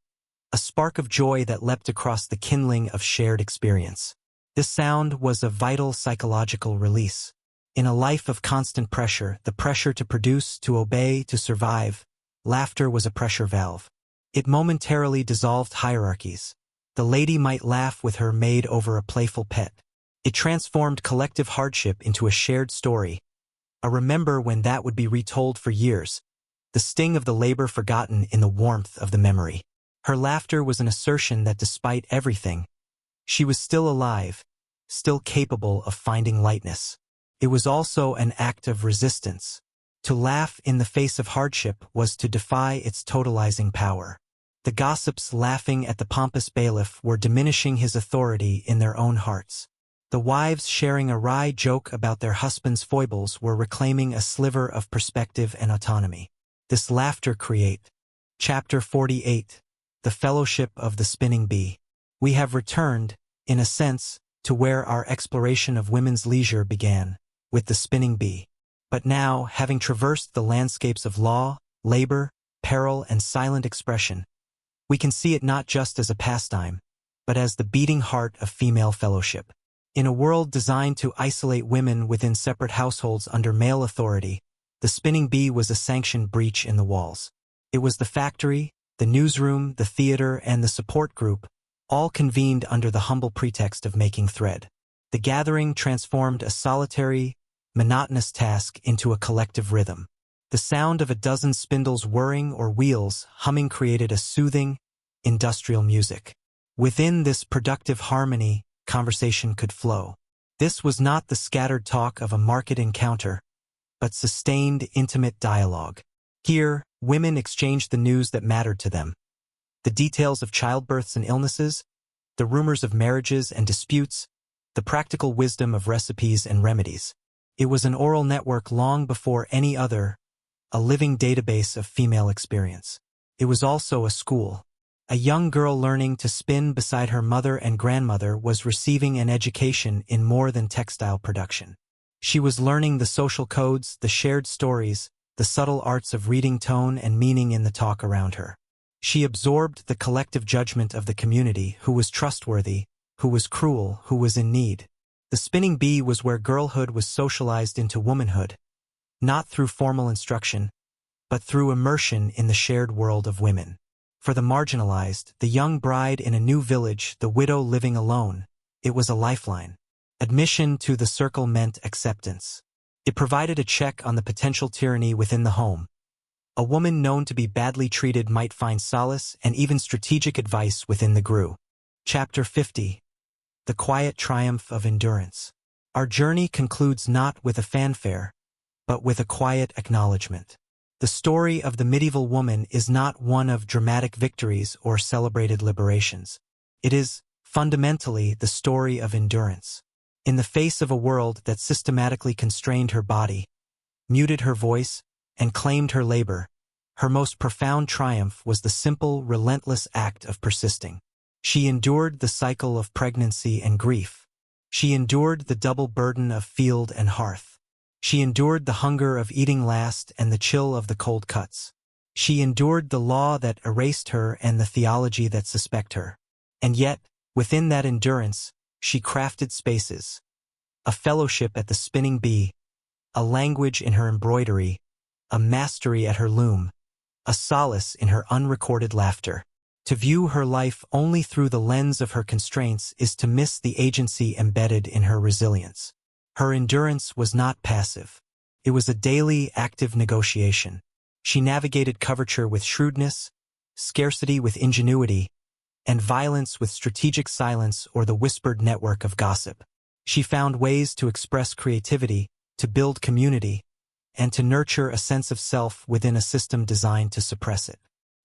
a spark of joy that leapt across the kindling of shared experience. This sound was a vital psychological release. In a life of constant pressure, the pressure to produce, to obey, to survive, laughter was a pressure valve. It momentarily dissolved hierarchies. The lady might laugh with her maid over a playful pet. It transformed collective hardship into a shared story, a remember when that would be retold for years, the sting of the labor forgotten in the warmth of the memory. Her laughter was an assertion that despite everything, she was still alive, still capable of finding lightness. It was also an act of resistance. To laugh in the face of hardship was to defy its totalizing power. The gossips laughing at the pompous bailiff were diminishing his authority in their own hearts. The wives sharing a wry joke about their husband's foibles were reclaiming a sliver of perspective and autonomy. This laughter create. Chapter 48. The Fellowship of the Spinning Bee. We have returned, in a sense, to where our exploration of women's leisure began, with the spinning bee. But now, having traversed the landscapes of law, labor, peril, and silent expression, We can see it not just as a pastime, but as the beating heart of female fellowship. In a world designed to isolate women within separate households under male authority, the spinning bee was a sanctioned breach in the walls. It was the factory, the newsroom, the theater, and the support group, all convened under the humble pretext of making thread. The gathering transformed a solitary, monotonous task into a collective rhythm. The sound of a dozen spindles whirring or wheels humming created a soothing, industrial music. Within this productive harmony, conversation could flow. This was not the scattered talk of a market encounter, but sustained, intimate dialogue. Here, women exchanged the news that mattered to them. The details of childbirths and illnesses, the rumors of marriages and disputes, the practical wisdom of recipes and remedies. It was an oral network long before any other, a living database of female experience. It was also a school. A young girl learning to spin beside her mother and grandmother was receiving an education in more than textile production. She was learning the social codes, the shared stories, the subtle arts of reading tone and meaning in the talk around her. She absorbed the collective judgment of the community, who was trustworthy, who was cruel, who was in need. The spinning bee was where girlhood was socialized into womanhood, not through formal instruction, but through immersion in the shared world of women. For the marginalized, the young bride in a new village, the widow living alone, it was a lifeline. Admission to the circle meant acceptance. It provided a check on the potential tyranny within the home. A woman known to be badly treated might find solace and even strategic advice within the GRU. Chapter 50. The Quiet Triumph of Endurance. Our journey concludes not with a fanfare, but with a quiet acknowledgement. The story of the medieval woman is not one of dramatic victories or celebrated liberations. It is, fundamentally, the story of endurance. In the face of a world that systematically constrained her body, muted her voice, and claimed her labor, her most profound triumph was the simple, relentless act of persisting. She endured the cycle of pregnancy and grief. She endured the double burden of field and hearth. She endured the hunger of eating last and the chill of the cold cuts. She endured the law that erased her and the theology that suspect her. And yet, within that endurance, she crafted spaces. A fellowship at the spinning bee, a language in her embroidery, a mastery at her loom, a solace in her unrecorded laughter. To view her life only through the lens of her constraints is to miss the agency embedded in her resilience. Her endurance was not passive. It was a daily, active negotiation. She navigated coverture with shrewdness, scarcity with ingenuity, and violence with strategic silence or the whispered network of gossip. She found ways to express creativity, to build community, and to nurture a sense of self within a system designed to suppress it.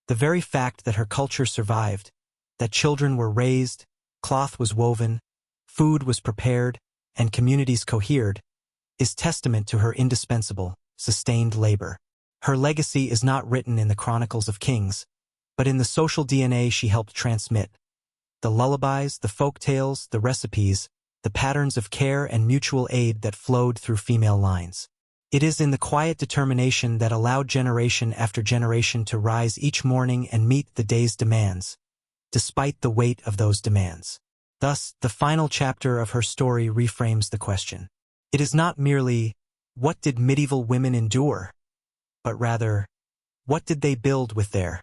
The very fact that her culture survived, that children were raised, cloth was woven, food was prepared, and communities cohered, is testament to her indispensable, sustained labor. Her legacy is not written in the chronicles of kings, but in the social DNA she helped transmit. The lullabies, the folk tales, the recipes, the patterns of care and mutual aid that flowed through female lines. It is in the quiet determination that allowed generation after generation to rise each morning and meet the day's demands, despite the weight of those demands. Thus, the final chapter of her story reframes the question. It is not merely, what did medieval women endure? But rather, what did they build with their